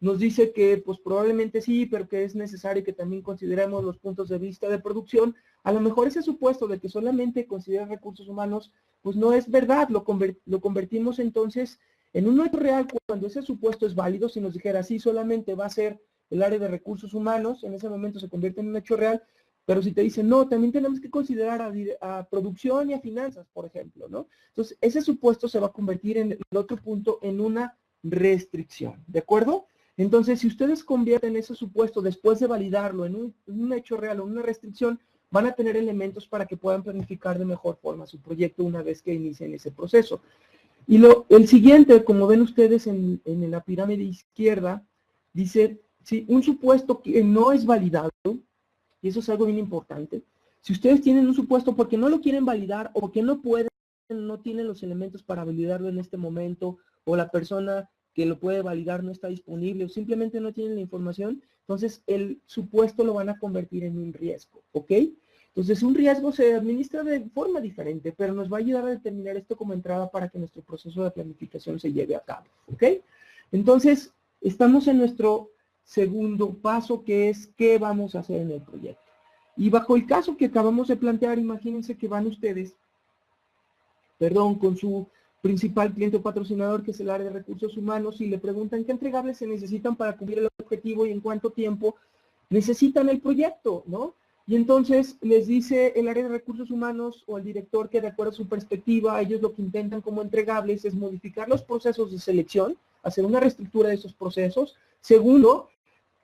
nos dice que pues probablemente sí, pero que es necesario que también consideremos los puntos de vista de producción. A lo mejor ese supuesto de que solamente considera recursos humanos, pues no es verdad, lo convertimos entonces en un hecho real cuando ese supuesto es válido. Si nos dijera, sí, solamente va a ser el área de recursos humanos, en ese momento se convierte en un hecho real, pero si te dicen, no, también tenemos que considerar a producción y a finanzas, por ejemplo, ¿no? Entonces, ese supuesto se va a convertir en el otro punto en una restricción, ¿de acuerdo? Entonces, si ustedes convierten ese supuesto después de validarlo en un hecho real o una restricción, van a tener elementos para que puedan planificar de mejor forma su proyecto una vez que inicien ese proceso. Y el siguiente, como ven ustedes en la pirámide izquierda, dice, si un supuesto que no es validado, y eso es algo bien importante, si ustedes tienen un supuesto porque no lo quieren validar o porque no pueden, no tienen los elementos para validarlo en este momento, o la persona que lo puede validar no está disponible, o simplemente no tienen la información, entonces el supuesto lo van a convertir en un riesgo, ¿ok? Entonces un riesgo se administra de forma diferente, pero nos va a ayudar a determinar esto como entrada para que nuestro proceso de planificación se lleve a cabo, ¿ok? Entonces, estamos en nuestro segundo paso, que es qué vamos a hacer en el proyecto. Y bajo el caso que acabamos de plantear, imagínense que van ustedes, con su principal cliente o patrocinador, que es el área de recursos humanos, y le preguntan qué entregables se necesitan para cumplir el objetivo y en cuánto tiempo necesitan el proyecto, ¿no? Y entonces les dice el área de recursos humanos o el director que de acuerdo a su perspectiva, ellos lo que intentan como entregables es modificar los procesos de selección, hacer una reestructura de esos procesos. Segundo,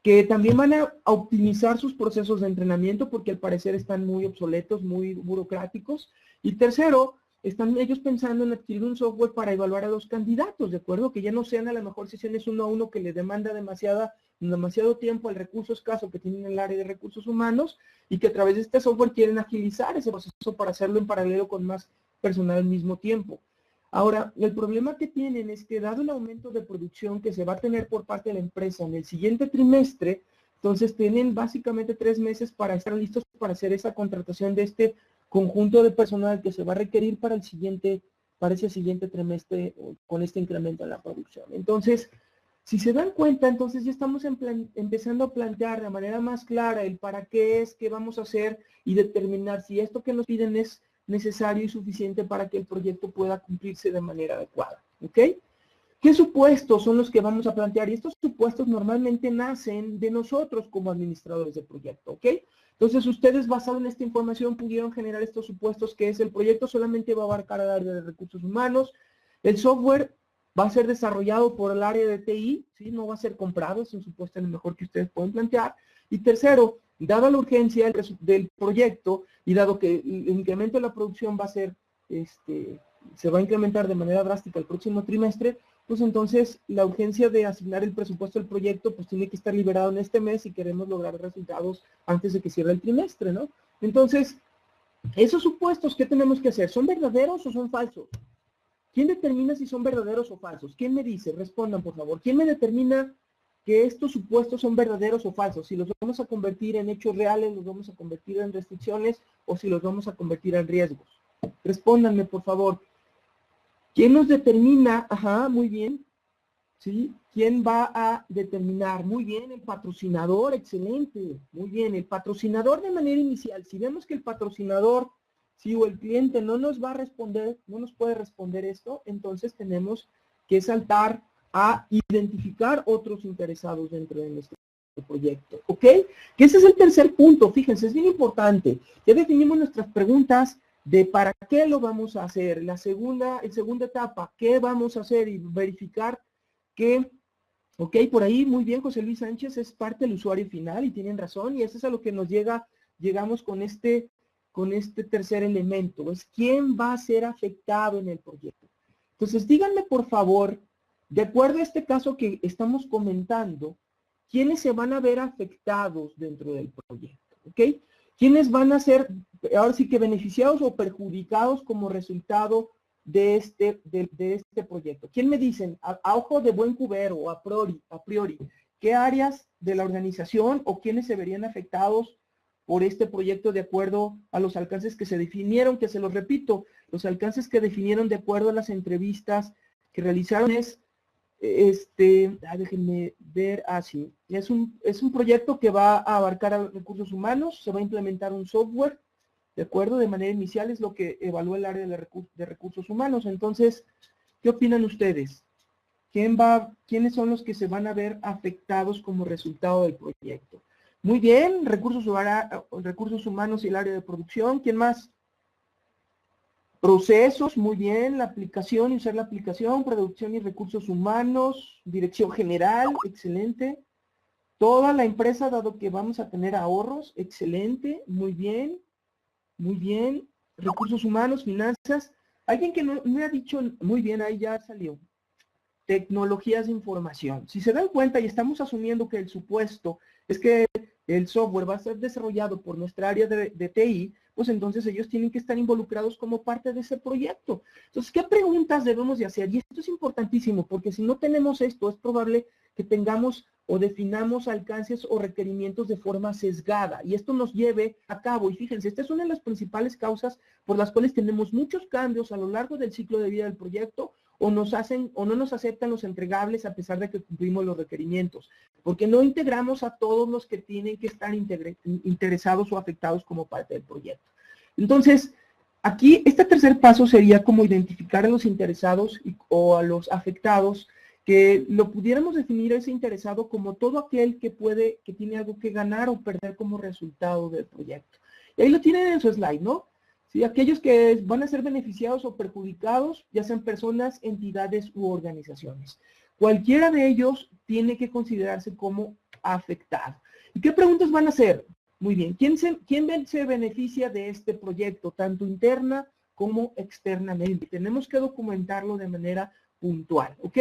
que también van a optimizar sus procesos de entrenamiento porque al parecer están muy obsoletos, muy burocráticos. Y tercero, están ellos pensando en adquirir un software para evaluar a los candidatos, ¿de acuerdo? Que ya no sean a lo mejor sesiones 1 a 1 que le demanda demasiado tiempo al recurso escaso que tienen en el área de recursos humanos y que a través de este software quieren agilizar ese proceso para hacerlo en paralelo con más personal al mismo tiempo. Ahora, el problema que tienen es que dado el aumento de producción que se va a tener por parte de la empresa en el siguiente trimestre, entonces tienen básicamente 3 meses para estar listos para hacer esa contratación de este conjunto de personal que se va a requerir para ese siguiente trimestre con este incremento en la producción. Entonces, si se dan cuenta, entonces ya estamos empezando a plantear de manera más clara el para qué es, qué vamos a hacer y determinar si esto que nos piden es necesario y suficiente para que el proyecto pueda cumplirse de manera adecuada. ¿Ok? ¿Qué supuestos son los que vamos a plantear? Y estos supuestos normalmente nacen de nosotros como administradores de proyecto. ¿Ok? Entonces, ustedes basado en esta información pudieron generar estos supuestos que es el proyecto solamente va a abarcar al área de recursos humanos, el software va a ser desarrollado por el área de TI, ¿sí? No va a ser comprado, es un supuesto el mejor que ustedes pueden plantear. Y tercero, dada la urgencia del proyecto y dado que el incremento de la producción va a ser, se va a incrementar de manera drástica el próximo trimestre, pues entonces la urgencia de asignar el presupuesto del proyecto pues tiene que estar liberado en este mes si queremos lograr resultados antes de que cierre el trimestre, ¿no? Entonces, esos supuestos, ¿qué tenemos que hacer? ¿Son verdaderos o son falsos? ¿Quién determina si son verdaderos o falsos? ¿Quién me dice? Respondan, por favor. ¿Quién me determina que estos supuestos son verdaderos o falsos? Si los vamos a convertir en hechos reales, los vamos a convertir en restricciones o si los vamos a convertir en riesgos. Respóndanme, por favor. ¿Quién nos determina? Ajá, muy bien. ¿Sí? ¿Quién va a determinar? Muy bien, el patrocinador, excelente. Muy bien, el patrocinador de manera inicial. Si vemos que el patrocinador, sí, o el cliente no nos va a responder, no nos puede responder esto, entonces tenemos que saltar a identificar otros interesados dentro de nuestro proyecto. ¿Ok? Que ese es el tercer punto. Fíjense, es bien importante. Ya definimos nuestras preguntas de para qué lo vamos a hacer. La segunda etapa, ¿qué vamos a hacer? Y verificar que, ok, por ahí, muy bien, José Luis Sánchez es parte del usuario final y tienen razón y eso es a lo que nos llegamos con este tercer elemento, es quién va a ser afectado en el proyecto. Entonces, díganme por favor, de acuerdo a este caso que estamos comentando, ¿quiénes se van a ver afectados dentro del proyecto? ¿Ok? ¿Quiénes van a ser, ahora sí que beneficiados o perjudicados como resultado de este proyecto? ¿Quién me dicen, a ojo de buen cubero o a priori, qué áreas de la organización o quiénes se verían afectados por este proyecto de acuerdo a los alcances que se definieron, que se los repito, los alcances que definieron de acuerdo a las entrevistas que realizaron es, déjenme ver, sí, es un proyecto que va a abarcar a recursos humanos, se va a implementar un software, de acuerdo, de manera inicial es lo que evalúa el área de recursos humanos. Entonces, ¿qué opinan ustedes? ¿Quiénes son los que se van a ver afectados como resultado del proyecto? Muy bien, recursos humanos y el área de producción. ¿Quién más? Procesos, muy bien, la aplicación y usar la aplicación, producción y recursos humanos, dirección general, excelente. Toda la empresa, dado que vamos a tener ahorros, excelente, muy bien, muy bien. Recursos humanos, finanzas. Alguien que no me ha dicho, muy bien, ahí ya salió. Tecnologías de información. Si se dan cuenta y estamos asumiendo que el supuesto es que el software va a ser desarrollado por nuestra área de TI, pues entonces ellos tienen que estar involucrados como parte de ese proyecto. Entonces, ¿qué preguntas debemos de hacer? Y esto es importantísimo, porque si no tenemos esto, es probable que tengamos o definamos alcances o requerimientos de forma sesgada, y esto nos lleve a cabo, y fíjense, esta es una de las principales causas por las cuales tenemos muchos cambios a lo largo del ciclo de vida del proyecto, o nos hacen o no nos aceptan los entregables a pesar de que cumplimos los requerimientos, porque no integramos a todos los que tienen que estar interesados o afectados como parte del proyecto. Entonces, aquí este tercer paso sería como identificar a los interesados o a los afectados que lo pudiéramos definir ese interesado como todo aquel que tiene algo que ganar o perder como resultado del proyecto. Y ahí lo tienen en su slide, ¿no? ¿Sí? Aquellos que van a ser beneficiados o perjudicados, ya sean personas, entidades u organizaciones. Cualquiera de ellos tiene que considerarse como afectado. ¿Y qué preguntas van a hacer? Muy bien, ¿quién se beneficia de este proyecto, tanto interna como externamente? Tenemos que documentarlo de manera puntual, ¿ok?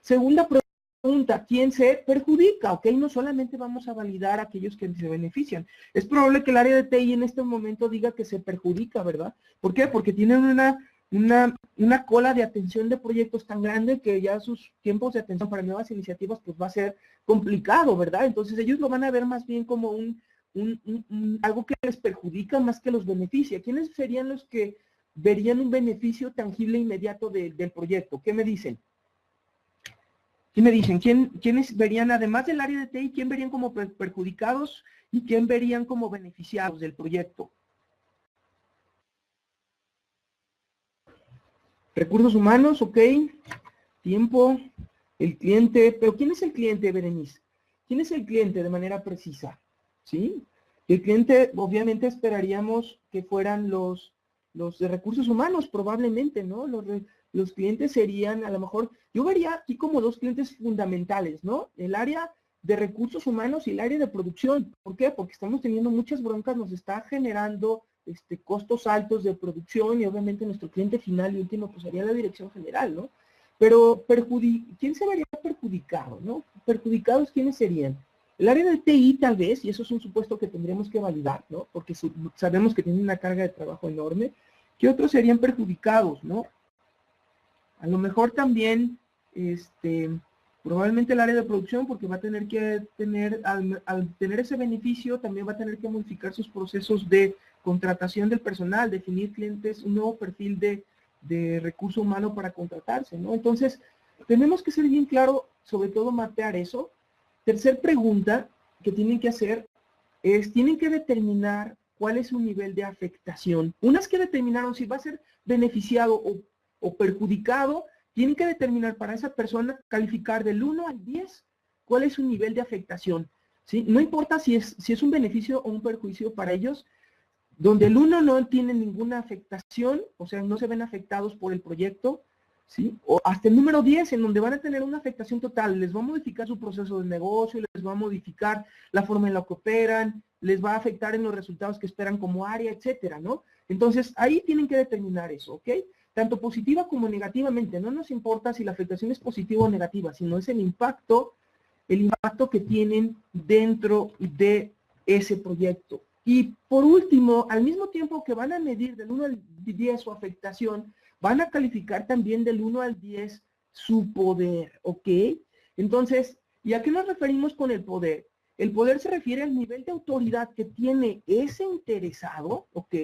Segunda pregunta, ¿quién se perjudica? ¿Ok? No solamente vamos a validar a aquellos que se benefician. Es probable que el área de TI en este momento diga que se perjudica, ¿verdad? ¿Por qué? Porque tienen una cola de atención de proyectos tan grande que ya sus tiempos de atención para nuevas iniciativas pues va a ser complicado, ¿verdad? Entonces ellos lo van a ver más bien como algo que les perjudica más que los beneficia. ¿Quiénes serían los que verían un beneficio tangible e inmediato del proyecto? ¿Qué me dicen? ¿Qué me dicen? ¿Quiénes verían, además del área de TI, quién verían como perjudicados y quién verían como beneficiados del proyecto? Recursos humanos, ok. Tiempo, el cliente. ¿Pero quién es el cliente, Berenice? ¿Quién es el cliente de manera precisa? ¿Sí? El cliente, obviamente, esperaríamos que fueran los de recursos humanos, probablemente, ¿no? Los clientes serían, a lo mejor, yo vería aquí como dos clientes fundamentales, ¿no? El área de recursos humanos y el área de producción. ¿Por qué? Porque estamos teniendo muchas broncas, nos está generando costos altos de producción y obviamente nuestro cliente final y último pues sería la dirección general, ¿no? Pero, ¿quién se vería perjudicado, no? ¿Perjudicados quiénes serían? El área de TI tal vez, y eso es un supuesto que tendríamos que validar, ¿no? Porque sabemos que tienen una carga de trabajo enorme. ¿Qué otros serían perjudicados, no? A lo mejor también, probablemente el área de producción, porque va a tener que tener, al tener ese beneficio, también va a tener que modificar sus procesos de contratación del personal, definir clientes, un nuevo perfil de recurso humano para contratarse, ¿no? Entonces, tenemos que ser bien claro, sobre todo mapear eso. Tercer pregunta que tienen que hacer es, tienen que determinar cuál es su nivel de afectación. Unas que determinaron si va a ser beneficiado o perjudicado, tienen que determinar para esa persona, calificar del 1 al 10, cuál es su nivel de afectación, ¿sí? No importa si es un beneficio o un perjuicio para ellos, donde el 1 no tiene ninguna afectación, o sea, no se ven afectados por el proyecto, ¿sí? O hasta el número 10, en donde van a tener una afectación total, les va a modificar su proceso de negocio, les va a modificar la forma en la que operan, les va a afectar en los resultados que esperan como área, etcétera, ¿no? Entonces, ahí tienen que determinar eso, ¿ok? Tanto positiva como negativamente, no nos importa si la afectación es positiva o negativa, sino es el impacto que tienen dentro de ese proyecto. Y por último, al mismo tiempo que van a medir del 1 al 10 su afectación, van a calificar también del 1 al 10 su poder, ¿ok? Entonces, ¿y a qué nos referimos con el poder? El poder se refiere al nivel de autoridad que tiene ese interesado, ¿ok?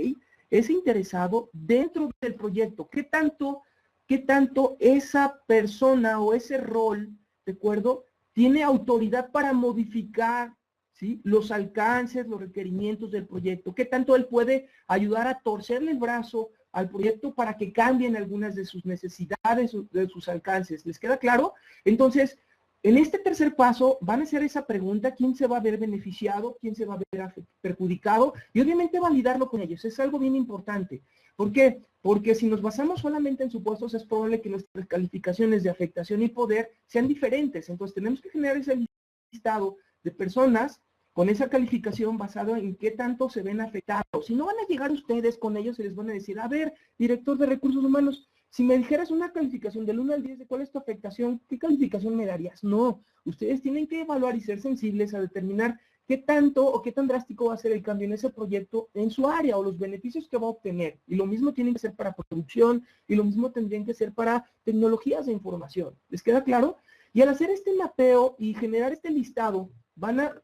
Ese interesado dentro del proyecto. ¿Qué tanto esa persona o ese rol, ¿de acuerdo? Tiene autoridad para modificar, ¿sí? Los alcances, los requerimientos del proyecto. ¿Qué tanto él puede ayudar a torcerle el brazo al proyecto para que cambien algunas de sus necesidades, de sus alcances? ¿Les queda claro? Entonces, en este tercer paso van a hacer esa pregunta, ¿quién se va a ver beneficiado? ¿Quién se va a ver perjudicado? Y obviamente validarlo con ellos, es algo bien importante. ¿Por qué? Porque si nos basamos solamente en supuestos, es probable que nuestras calificaciones de afectación y poder sean diferentes. Entonces tenemos que generar ese listado de personas con esa calificación basado en qué tanto se ven afectados. Si no van a llegar ustedes con ellos y les van a decir, a ver, director de recursos humanos, si me dijeras una calificación del 1 al 10 de cuál es tu afectación, ¿qué calificación me darías? No, ustedes tienen que evaluar y ser sensibles a determinar qué tanto o qué tan drástico va a ser el cambio en ese proyecto en su área o los beneficios que va a obtener. Y lo mismo tienen que ser para producción y lo mismo tendrían que ser para tecnologías de información. ¿Les queda claro? Y al hacer este mapeo y generar este listado, van a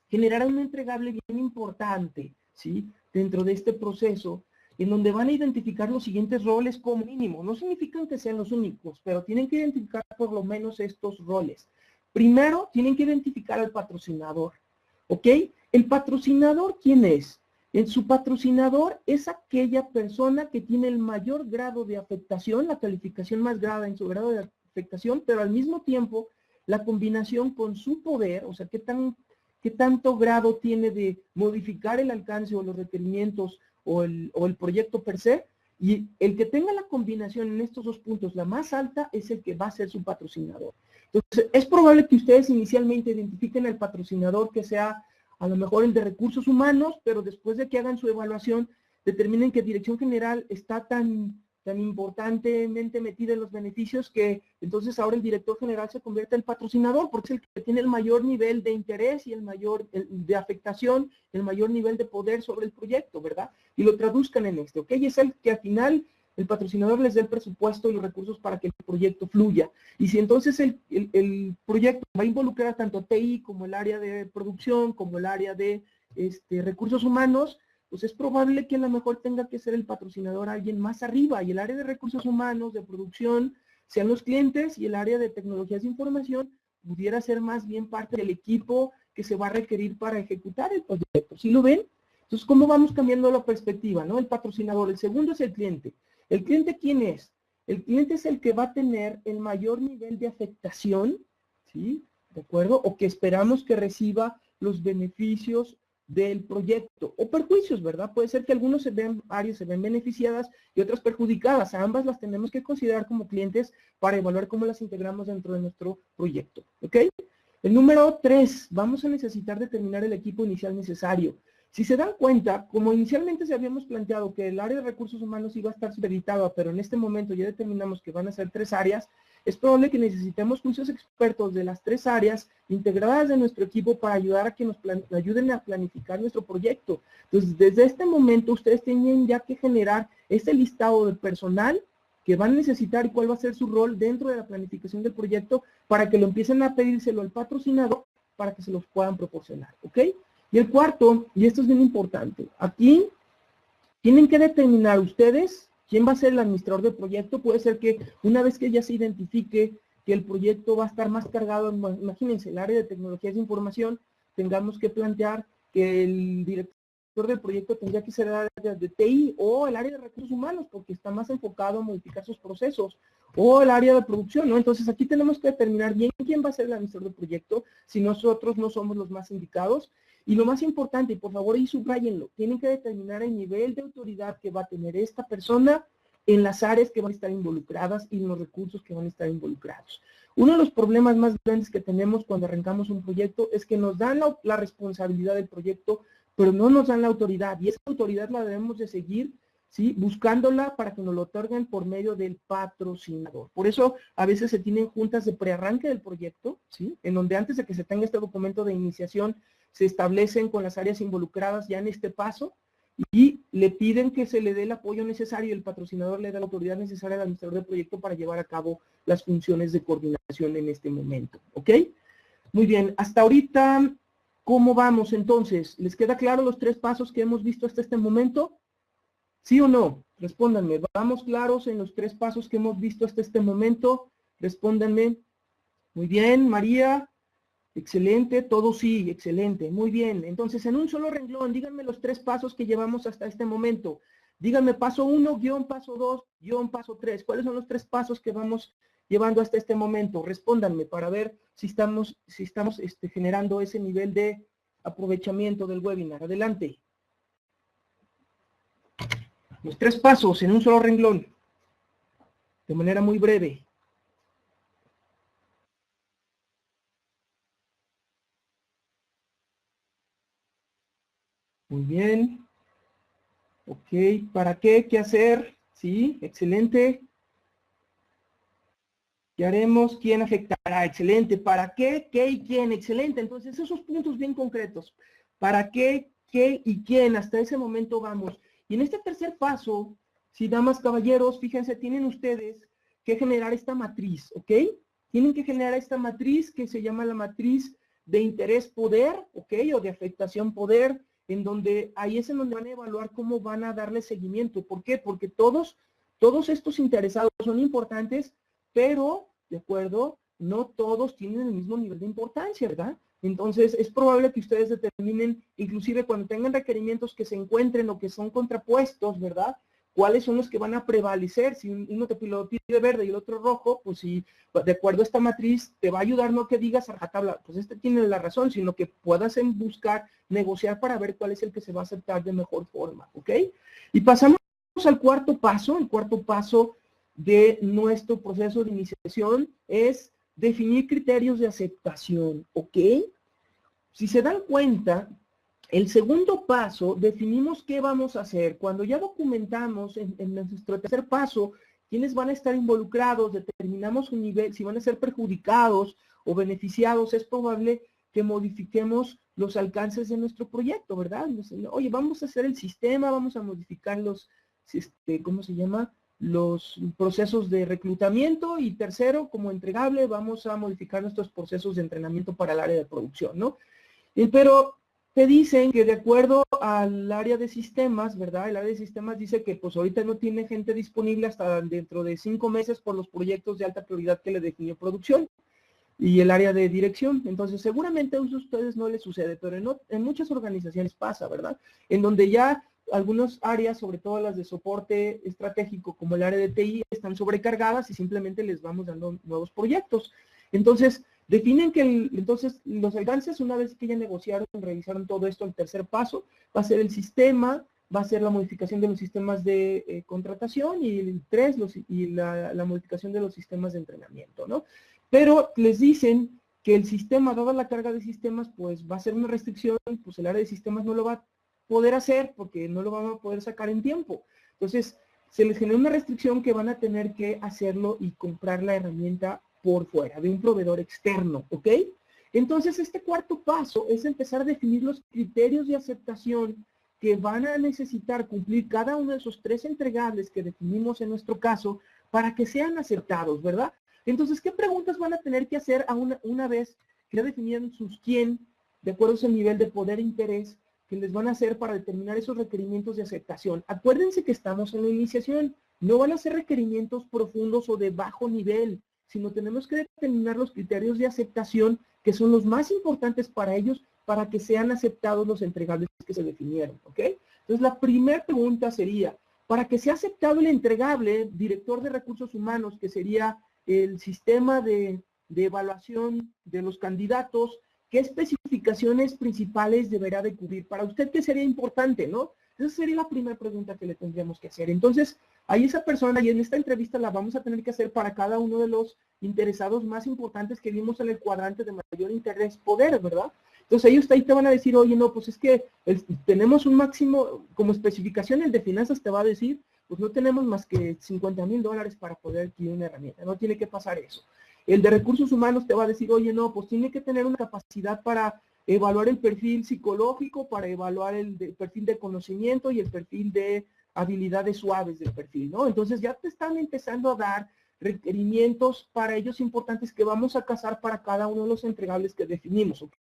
generar un entregable bien importante, ¿sí? Dentro de este proceso, en donde van a identificar los siguientes roles como mínimo. No significan que sean los únicos, pero tienen que identificar por lo menos estos roles. Primero, tienen que identificar al patrocinador, ¿ok? ¿El patrocinador quién es? Su patrocinador es aquella persona que tiene el mayor grado de afectación, la calificación más grave en su grado de afectación, pero al mismo tiempo la combinación con su poder, o sea, qué tanto grado tiene de modificar el alcance o los requerimientos o el proyecto per se, y el que tenga la combinación en estos dos puntos, la más alta, es el que va a ser su patrocinador. Entonces, es probable que ustedes inicialmente identifiquen el patrocinador que sea a lo mejor el de recursos humanos, pero después de que hagan su evaluación, determinen que Dirección General está tan importantemente metida en los beneficios que entonces ahora el director general se convierte en patrocinador porque es el que tiene el mayor nivel de interés y el mayor de afectación, el mayor nivel de poder sobre el proyecto, ¿verdad? Y lo traduzcan en ¿ok? Y es el que al final el patrocinador les dé el presupuesto y los recursos para que el proyecto fluya. Y si entonces el proyecto va a involucrar tanto TI como el área de producción, como el área de recursos humanos, pues es probable que a lo mejor tenga que ser el patrocinador alguien más arriba, y el área de recursos humanos, de producción, sean los clientes, y el área de tecnologías de información pudiera ser más bien parte del equipo que se va a requerir para ejecutar el proyecto. ¿Sí lo ven? Entonces, ¿cómo vamos cambiando la perspectiva, no? El patrocinador. El segundo es el cliente. ¿El cliente quién es? El cliente es el que va a tener el mayor nivel de afectación, ¿sí? ¿De acuerdo? O que esperamos que reciba los beneficios del proyecto, o perjuicios, ¿verdad? Puede ser que algunos áreas se ven beneficiadas y otras perjudicadas. A ambas las tenemos que considerar como clientes para evaluar cómo las integramos dentro de nuestro proyecto, ¿ok? El número 3, vamos a necesitar determinar el equipo inicial necesario. Si se dan cuenta, como inicialmente se habíamos planteado que el área de recursos humanos iba a estar supeditada, pero en este momento ya determinamos que van a ser 3 áreas, es probable que necesitemos muchos expertos de las 3 áreas integradas de nuestro equipo para ayudar a que nos ayuden a planificar nuestro proyecto. Entonces, desde este momento ustedes tienen ya que generar este listado de personal que van a necesitar y cuál va a ser su rol dentro de la planificación del proyecto para que lo empiecen a pedírselo al patrocinador para que se los puedan proporcionar, ¿ok? Y el cuarto, y esto es bien importante, aquí tienen que determinar ustedes quién va a ser el administrador del proyecto. Puede ser que una vez que ya se identifique que el proyecto va a estar más cargado, imagínense, el área de tecnologías de información, tengamos que plantear que el director del proyecto tendría que ser el área de TI o el área de recursos humanos, porque está más enfocado a modificar sus procesos, o el área de producción, ¿no? Entonces aquí tenemos que determinar bien quién va a ser el administrador del proyecto, si nosotros no somos los más indicados. Y lo más importante, y por favor ahí subrayenlo, tienen que determinar el nivel de autoridad que va a tener esta persona en las áreas que van a estar involucradas y en los recursos que van a estar involucrados. Uno de los problemas más grandes que tenemos cuando arrancamos un proyecto es que nos dan la responsabilidad del proyecto, pero no nos dan la autoridad, y esa autoridad la debemos de seguir, ¿sí? Buscándola para que nos lo otorguen por medio del patrocinador. Por eso a veces se tienen juntas de prearranque del proyecto, ¿sí? En donde antes de que se tenga este documento de iniciación, se establecen con las áreas involucradas ya en este paso y le piden que se le dé el apoyo necesario y el patrocinador le da la autoridad necesaria al administrador del proyecto para llevar a cabo las funciones de coordinación en este momento, ¿ok? Muy bien, hasta ahorita, ¿cómo vamos entonces? ¿Les queda claro los 3 pasos que hemos visto hasta este momento? ¿Sí o no? Respóndanme, ¿vamos claros en los 3 pasos que hemos visto hasta este momento? Respóndanme. Muy bien, María. Excelente, todo sí, excelente, muy bien. Entonces, en un solo renglón, díganme los 3 pasos que llevamos hasta este momento. Díganme paso 1, guión paso 2, guión paso 3. ¿Cuáles son los 3 pasos que vamos llevando hasta este momento? Respóndanme para ver si estamos generando ese nivel de aprovechamiento del webinar. Adelante. Los 3 pasos en un solo renglón, de manera muy breve. Muy bien. Ok, ¿para qué? ¿Qué hacer? Sí, excelente. ¿Qué haremos? ¿Quién afectará? Excelente. ¿Para qué? ¿Qué y quién? Excelente. Entonces, esos puntos bien concretos. ¿Para qué? ¿Qué y quién? Hasta ese momento vamos. Y en este tercer paso, si damas, caballeros, fíjense, tienen ustedes que generar esta matriz, ¿ok? Tienen que generar esta matriz que se llama la matriz de interés poder, ¿ok? O de afectación poder, en donde ahí es en donde van a evaluar cómo van a darle seguimiento. ¿Por qué? Porque todos estos interesados son importantes, pero, ¿de acuerdo? No todos tienen el mismo nivel de importancia, ¿verdad? Entonces, es probable que ustedes determinen, inclusive cuando tengan requerimientos que se encuentren o que son contrapuestos, ¿verdad? cuáles son los que van a prevalecer. Si uno te lo pide verde y el otro rojo, pues si de acuerdo a esta matriz te va a ayudar, no que digas a rajatabla, pues este tiene la razón, sino que puedas buscar, negociar para ver cuál es el que se va a aceptar de mejor forma, ¿ok? Y pasamos al cuarto paso. El cuarto paso de nuestro proceso de iniciación es definir criterios de aceptación, ¿ok? Si se dan cuenta, el segundo paso, definimos qué vamos a hacer. Cuando ya documentamos en nuestro tercer paso quiénes van a estar involucrados, determinamos un nivel, si van a ser perjudicados o beneficiados, es probable que modifiquemos los alcances de nuestro proyecto, ¿verdad? Oye, vamos a hacer el sistema, vamos a modificar los, ¿cómo se llama? Los procesos de reclutamiento, y tercero, como entregable, vamos a modificar nuestros procesos de entrenamiento para el área de producción, ¿no? Pero te dicen que de acuerdo al área de sistemas, ¿verdad? El área de sistemas dice que pues ahorita no tiene gente disponible hasta dentro de 5 meses por los proyectos de alta prioridad que le definió producción y el área de dirección. Entonces seguramente a ustedes no les sucede, pero en muchas organizaciones pasa, ¿verdad? En donde ya algunas áreas, sobre todo las de soporte estratégico como el área de TI, están sobrecargadas y simplemente les vamos dando nuevos proyectos. Entonces, definen que entonces los alcances, una vez que ya negociaron, revisaron todo esto, el tercer paso va a ser el sistema, va a ser la modificación de los sistemas de contratación, y el 3, la modificación de los sistemas de entrenamiento, ¿no? Pero les dicen que el sistema, dada la carga de sistemas, pues va a ser una restricción, pues el área de sistemas no lo va a poder hacer porque no lo van a poder sacar en tiempo. Entonces, se les genera una restricción que van a tener que hacerlo y comprar la herramienta por fuera, de un proveedor externo, ¿ok? Entonces, este cuarto paso es empezar a definir los criterios de aceptación que van a necesitar cumplir cada uno de esos 3 entregables que definimos en nuestro caso para que sean aceptados, ¿verdad? Entonces, ¿qué preguntas van a tener que hacer una vez que ya definieron sus quién, de acuerdo a ese nivel de poder e interés, que les van a hacer para determinar esos requerimientos de aceptación? Acuérdense que estamos en la iniciación, no van a ser requerimientos profundos o de bajo nivel, sino tenemos que determinar los criterios de aceptación que son los más importantes para ellos, para que sean aceptados los entregables que se definieron, ¿ok? Entonces, la primera pregunta sería, para que sea aceptado el entregable, director de recursos humanos, que sería el sistema de evaluación de los candidatos, ¿qué especificaciones principales deberá de cubrir? Para usted, ¿qué sería importante, no? Esa sería la primera pregunta que le tendríamos que hacer. Entonces, ahí esa persona, y en esta entrevista la vamos a tener que hacer para cada uno de los interesados más importantes que vimos en el cuadrante de mayor interés poder, ¿verdad? Entonces ellos ahí te van a decir, oye, no, pues es que tenemos un máximo, como especificación el de finanzas te va a decir, pues no tenemos más que $50,000 para poder adquirir una herramienta, no tiene que pasar eso. El de recursos humanos te va a decir, oye, no, pues tiene que tener una capacidad para evaluar el perfil psicológico, para evaluar el perfil de conocimiento y el perfil de habilidades suaves del perfil, ¿no? Entonces ya te están empezando a dar requerimientos para ellos importantes que vamos a casar para cada uno de los entregables que definimos, ¿ok?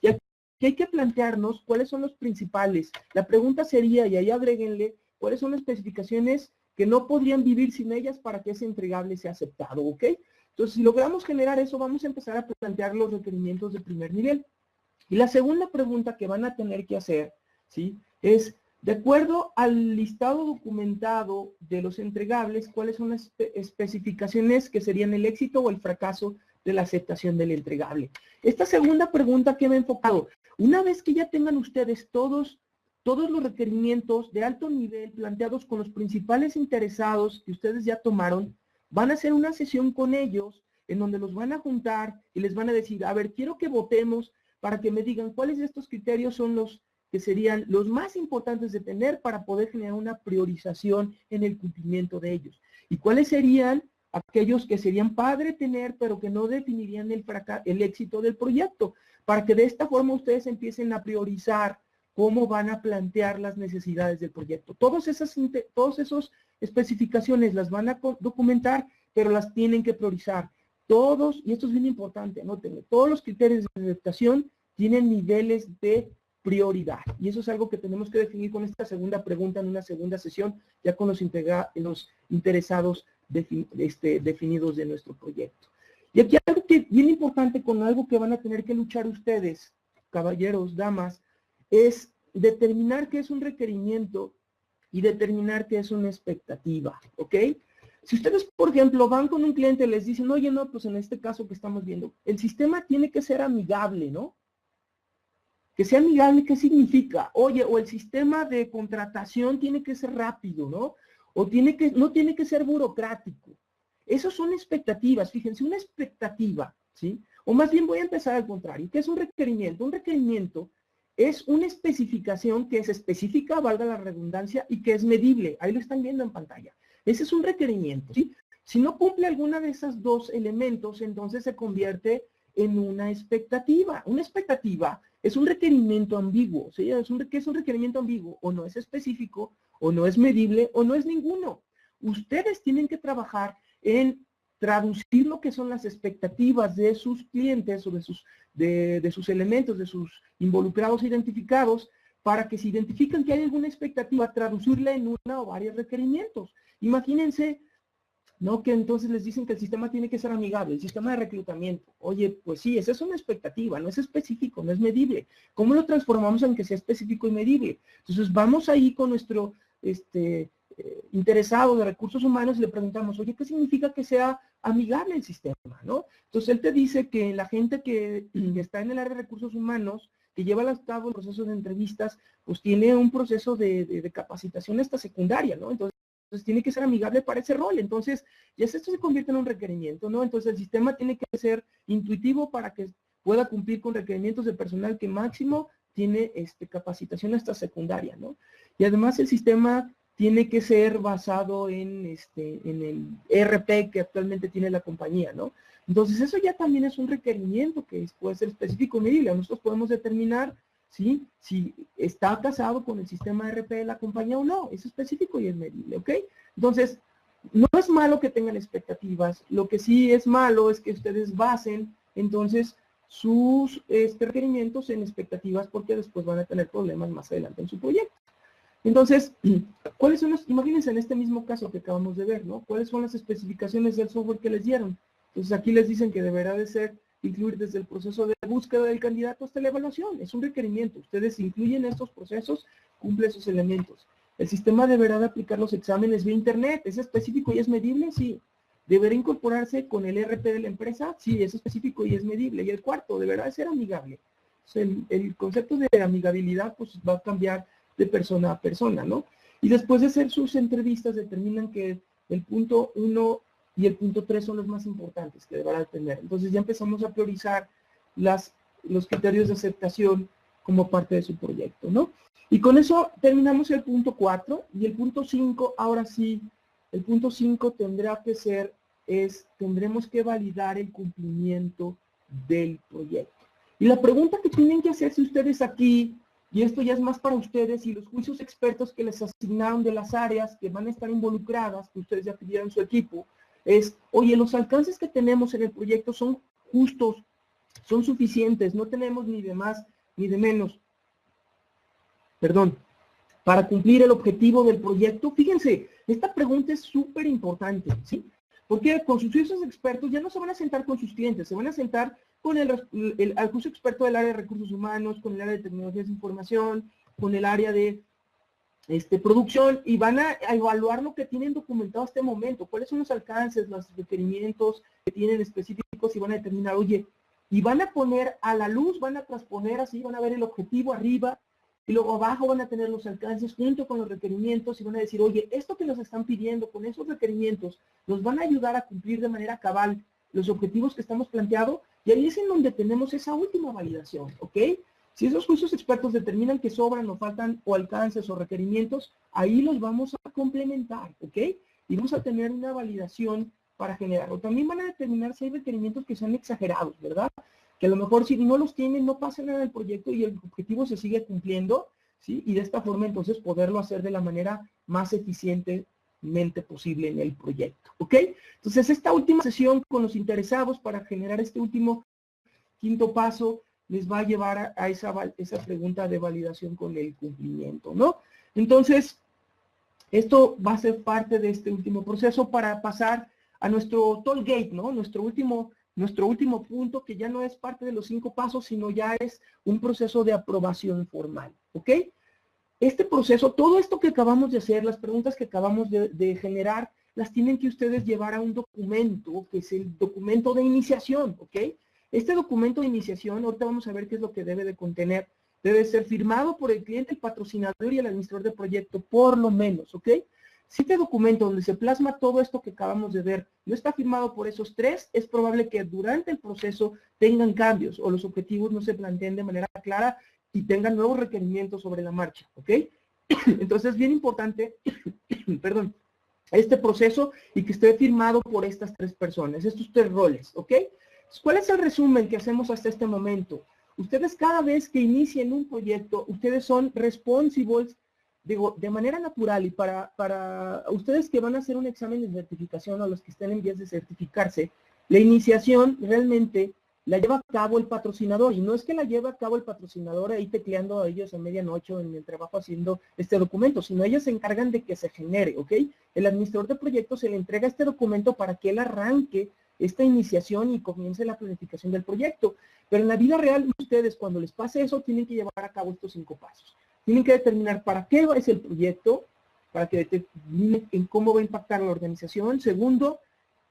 Y aquí hay que plantearnos cuáles son los principales. La pregunta sería, y ahí agréguenle, cuáles son las especificaciones que no podrían vivir sin ellas para que ese entregable sea aceptado, ¿ok? Entonces, si logramos generar eso, vamos a empezar a plantear los requerimientos de primer nivel. Y la segunda pregunta que van a tener que hacer, ¿sí? Es, de acuerdo al listado documentado de los entregables, ¿cuáles son las especificaciones que serían el éxito o el fracaso de la aceptación del entregable? Esta segunda pregunta que me he enfocado, una vez que ya tengan ustedes todos los requerimientos de alto nivel planteados con los principales interesados que ustedes ya tomaron, van a hacer una sesión con ellos en donde los van a juntar y les van a decir, a ver, quiero que votemos para que me digan cuáles de estos criterios son los que serían los más importantes de tener para poder generar una priorización en el cumplimiento de ellos. Y cuáles serían aquellos que serían padre tener, pero que no definirían el éxito del proyecto, para que de esta forma ustedes empiecen a priorizar cómo van a plantear las necesidades del proyecto. Todas esas especificaciones las van a documentar, pero las tienen que priorizar. Todos, y esto es bien importante, anótenlo, todos los criterios de aceptación tienen niveles de prioridad. Y eso es algo que tenemos que definir con esta segunda pregunta en una segunda sesión, ya con los interesados definidos de nuestro proyecto. Y aquí algo que bien importante, con algo que van a tener que luchar ustedes, caballeros, damas, es determinar qué es un requerimiento y determinar qué es una expectativa, ¿ok? Si ustedes, por ejemplo, van con un cliente y les dicen, oye, no, pues en este caso que estamos viendo, el sistema tiene que ser amigable, ¿no? Que sea amigable, ¿qué significa? Oye, o el sistema de contratación tiene que ser rápido, ¿no? O no tiene que ser burocrático. Esas son expectativas, fíjense, una expectativa, ¿sí? O más bien voy a empezar al contrario. ¿Qué es un requerimiento? Un requerimiento es una especificación que es específica, valga la redundancia, y que es medible. Ahí lo están viendo en pantalla. Ese es un requerimiento, ¿sí? Si no cumple alguna de esos dos elementos, entonces se convierte en una expectativa. Una expectativa es un requerimiento ambiguo, ¿sí? ¿Qué es un requerimiento ambiguo? O no es específico, o no es medible, o no es ninguno. Ustedes tienen que trabajar en traducir lo que son las expectativas de sus clientes o de sus elementos, de sus involucrados identificados, para que si identifican que hay alguna expectativa, traducirla en una o varios requerimientos. Imagínense, ¿no? Que entonces les dicen que el sistema tiene que ser amigable, el sistema de reclutamiento. Oye, pues sí, esa es una expectativa, no es específico, no es medible. ¿Cómo lo transformamos en que sea específico y medible? Entonces vamos ahí con nuestro interesado de recursos humanos y le preguntamos, oye, ¿qué significa que sea amigable el sistema, ¿no? Entonces él te dice que la gente que está en el área de recursos humanos, que lleva a cabo el proceso de entrevistas, pues tiene un proceso de capacitación hasta secundaria, ¿no? Entonces tiene que ser amigable para ese rol. Entonces, ya esto se convierte en un requerimiento, ¿no? Entonces el sistema tiene que ser intuitivo para que pueda cumplir con requerimientos de personal que máximo tiene capacitación hasta secundaria, ¿no? Y además el sistema tiene que ser basado en el ERP que actualmente tiene la compañía, ¿no? Entonces eso ya también es un requerimiento que puede ser específico y medible. Nosotros podemos determinar, ¿sí?, si está casado con el sistema ERP de la compañía o no. Es específico y es medible, ¿ok? Entonces, no es malo que tengan expectativas. Lo que sí es malo es que ustedes basen, entonces, sus requerimientos en expectativas, porque después van a tener problemas más adelante en su proyecto. Entonces, ¿cuáles son imagínense en este mismo caso que acabamos de ver, ¿no? ¿Cuáles son las especificaciones del software que les dieron? Entonces aquí les dicen que deberá de ser, incluir desde el proceso de búsqueda del candidato hasta la evaluación. Es un requerimiento. Ustedes incluyen estos procesos, cumple esos elementos. El sistema deberá de aplicar los exámenes vía internet. ¿Es específico y es medible? Sí. ¿Deberá incorporarse con el ERP de la empresa? Sí, es específico y es medible. Y el cuarto, deberá de ser amigable. El concepto de amigabilidad pues va a cambiar de persona a persona, ¿no? Y después de hacer sus entrevistas determinan que el punto 1 y el punto 3 son los más importantes que deberán tener. Entonces ya empezamos a priorizar los criterios de aceptación como parte de su proyecto, ¿no? Y con eso terminamos el punto 4 y el punto 5, ahora sí, el punto 5 tendrá que ser, tendremos que validar el cumplimiento del proyecto. Y la pregunta que tienen que hacerse ustedes aquí, y esto ya es más para ustedes y los juicios expertos que les asignaron de las áreas que van a estar involucradas, que ustedes ya pidieron su equipo, es, oye, los alcances que tenemos en el proyecto son justos, son suficientes, no tenemos ni de más ni de menos, para cumplir el objetivo del proyecto. Fíjense, esta pregunta es súper importante, ¿sí? Porque con sus juicios expertos ya no se van a sentar con sus clientes, se van a sentar con el juicio experto del área de recursos humanos, con el área de tecnologías de información, con el área de producción, y van a evaluar lo que tienen documentado hasta este momento, cuáles son los alcances, los requerimientos que tienen específicos, y van a determinar, oye, y van a poner a la luz, van a transponer así, van a ver el objetivo arriba, y luego abajo van a tener los alcances junto con los requerimientos, y van a decir, oye, esto que nos están pidiendo con esos requerimientos, nos van a ayudar a cumplir de manera cabal los objetivos que estamos planteando, y ahí es en donde tenemos esa última validación, ¿ok? Si esos juicios expertos determinan que sobran o faltan o alcances o requerimientos, ahí los vamos a complementar, ¿ok? Y vamos a tener una validación para generarlo. También van a determinar si hay requerimientos que sean exagerados, ¿verdad? Que a lo mejor si no los tienen, no pasa nada en el proyecto y el objetivo se sigue cumpliendo, ¿sí? Y de esta forma entonces poderlo hacer de la manera más eficientemente posible en el proyecto, ¿ok? Entonces esta última sesión con los interesados para generar este último quinto paso les va a llevar a esa pregunta de validación con el cumplimiento, ¿no? Entonces, esto va a ser parte de este último proceso para pasar a nuestro toll gate, ¿no? Nuestro último punto, que ya no es parte de los 5 pasos, sino ya es un proceso de aprobación formal, ¿ok? este proceso, todo esto que acabamos de hacer, las preguntas que acabamos de generar, las tienen que ustedes llevar a un documento, que es el documento de iniciación, ¿ok? Este documento de iniciación, ahorita vamos a ver qué es lo que debe de contener. Debe ser firmado por el cliente, el patrocinador y el administrador de proyecto, por lo menos, ¿ok? Si este documento donde se plasma todo esto que acabamos de ver no está firmado por esos tres, es probable que durante el proceso tengan cambios o los objetivos no se planteen de manera clara y tengan nuevos requerimientos sobre la marcha, ¿ok? Entonces es bien importante, perdón, este proceso y que esté firmado por estas tres personas, estos tres roles, ¿ok? ¿Cuál es el resumen que hacemos hasta este momento? Ustedes cada vez que inicien un proyecto, ustedes son responsibles, digo, de manera natural y para ustedes que van a hacer un examen de certificación o los que estén en vías de certificarse, la iniciación realmente la lleva a cabo el patrocinador, y no es que la lleve a cabo el patrocinador ahí tecleando a ellos a medianoche en el trabajo haciendo este documento, sino ellos se encargan de que se genere, ¿ok? El administrador de proyectos se le entrega este documento para que él arranque esta iniciación y comience la planificación del proyecto. Pero en la vida real, ustedes cuando les pase eso, tienen que llevar a cabo estos 5 pasos. Tienen que determinar para qué es el proyecto, para que determinen en cómo va a impactar la organización. Segundo,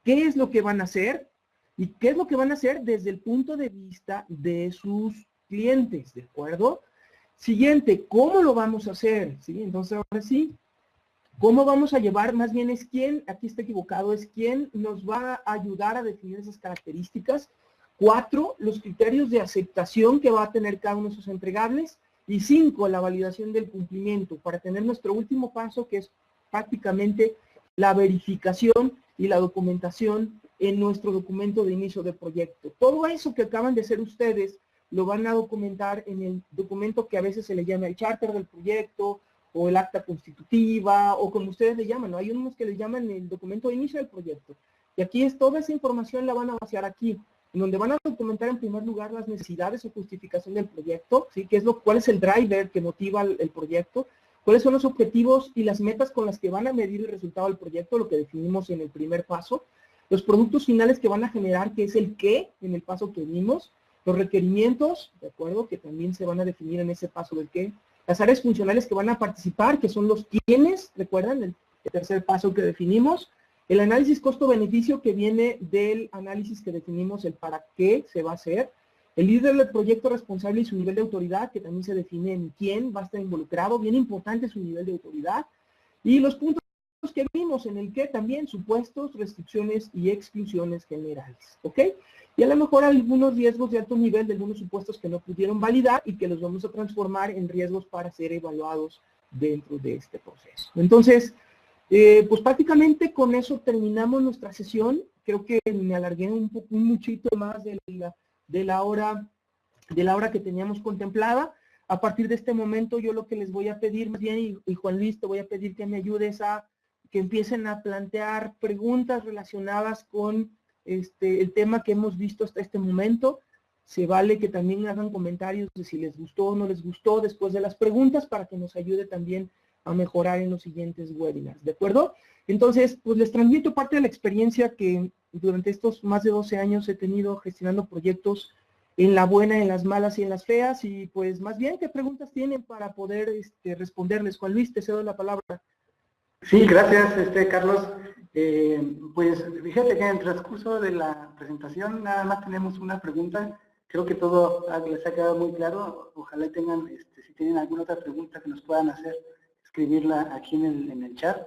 qué es lo que van a hacer y qué es lo que van a hacer desde el punto de vista de sus clientes, ¿de acuerdo? Siguiente, ¿cómo lo vamos a hacer? ¿Sí? Entonces, ahora sí, ¿cómo vamos a llevar? Más bien es quién, aquí está equivocado, es quién nos va a ayudar a definir esas características. 4, los criterios de aceptación que va a tener cada uno de esos entregables. Y 5, la validación del cumplimiento, para tener nuestro último paso, que es prácticamente la verificación y la documentación en nuestro documento de inicio de proyecto. Todo eso que acaban de hacer ustedes, lo van a documentar en el documento que a veces se le llama el charter del proyecto, o el acta constitutiva, o como ustedes le llaman, ¿no? Hay unos que le llaman el documento de inicio del proyecto. Y aquí es toda esa información la van a vaciar aquí, en donde van a documentar en primer lugar las necesidades o justificación del proyecto, ¿sí? Cuál es el driver que motiva el proyecto, cuáles son los objetivos y las metas con las que van a medir el resultado del proyecto, lo que definimos en el primer paso, los productos finales que van a generar, que es el qué, en el paso que vimos, los requerimientos, ¿de acuerdo?, que también se van a definir en ese paso del qué, las áreas funcionales que van a participar, que son los quiénes, ¿recuerdan? El tercer paso que definimos, el análisis costo-beneficio que viene del análisis que definimos el para qué se va a hacer, el líder del proyecto responsable y su nivel de autoridad, que también se define en quién va a estar involucrado, bien importante su nivel de autoridad, y los puntos que vimos en el que también supuestos, restricciones y exclusiones generales, ¿ok? Y a lo mejor algunos riesgos de alto nivel de algunos supuestos que no pudieron validar y que los vamos a transformar en riesgos para ser evaluados dentro de este proceso. Entonces, pues prácticamente con eso terminamos nuestra sesión. Creo que me alargué un muchito más de la hora que teníamos contemplada. A partir de este momento yo lo que les voy a pedir más bien, y Juan Luis, te voy a pedir que me ayudes a que empiecen a plantear preguntas relacionadas con el tema que hemos visto hasta este momento. Se vale que también hagan comentarios de si les gustó o no les gustó después de las preguntas para que nos ayude también a mejorar en los siguientes webinars, ¿de acuerdo? Entonces, pues les transmito parte de la experiencia que durante estos más de 12 años he tenido gestionando proyectos en la buena, en las malas y en las feas, y pues más bien, ¿qué preguntas tienen para poder responderles? Juan Luis, te cedo la palabra. Sí, gracias, Carlos. Pues fíjate que en el transcurso de la presentación nada más tenemos una pregunta. Creo que todo les ha quedado muy claro. Ojalá tengan, si tienen alguna otra pregunta que nos puedan hacer, escribirla aquí en el chat.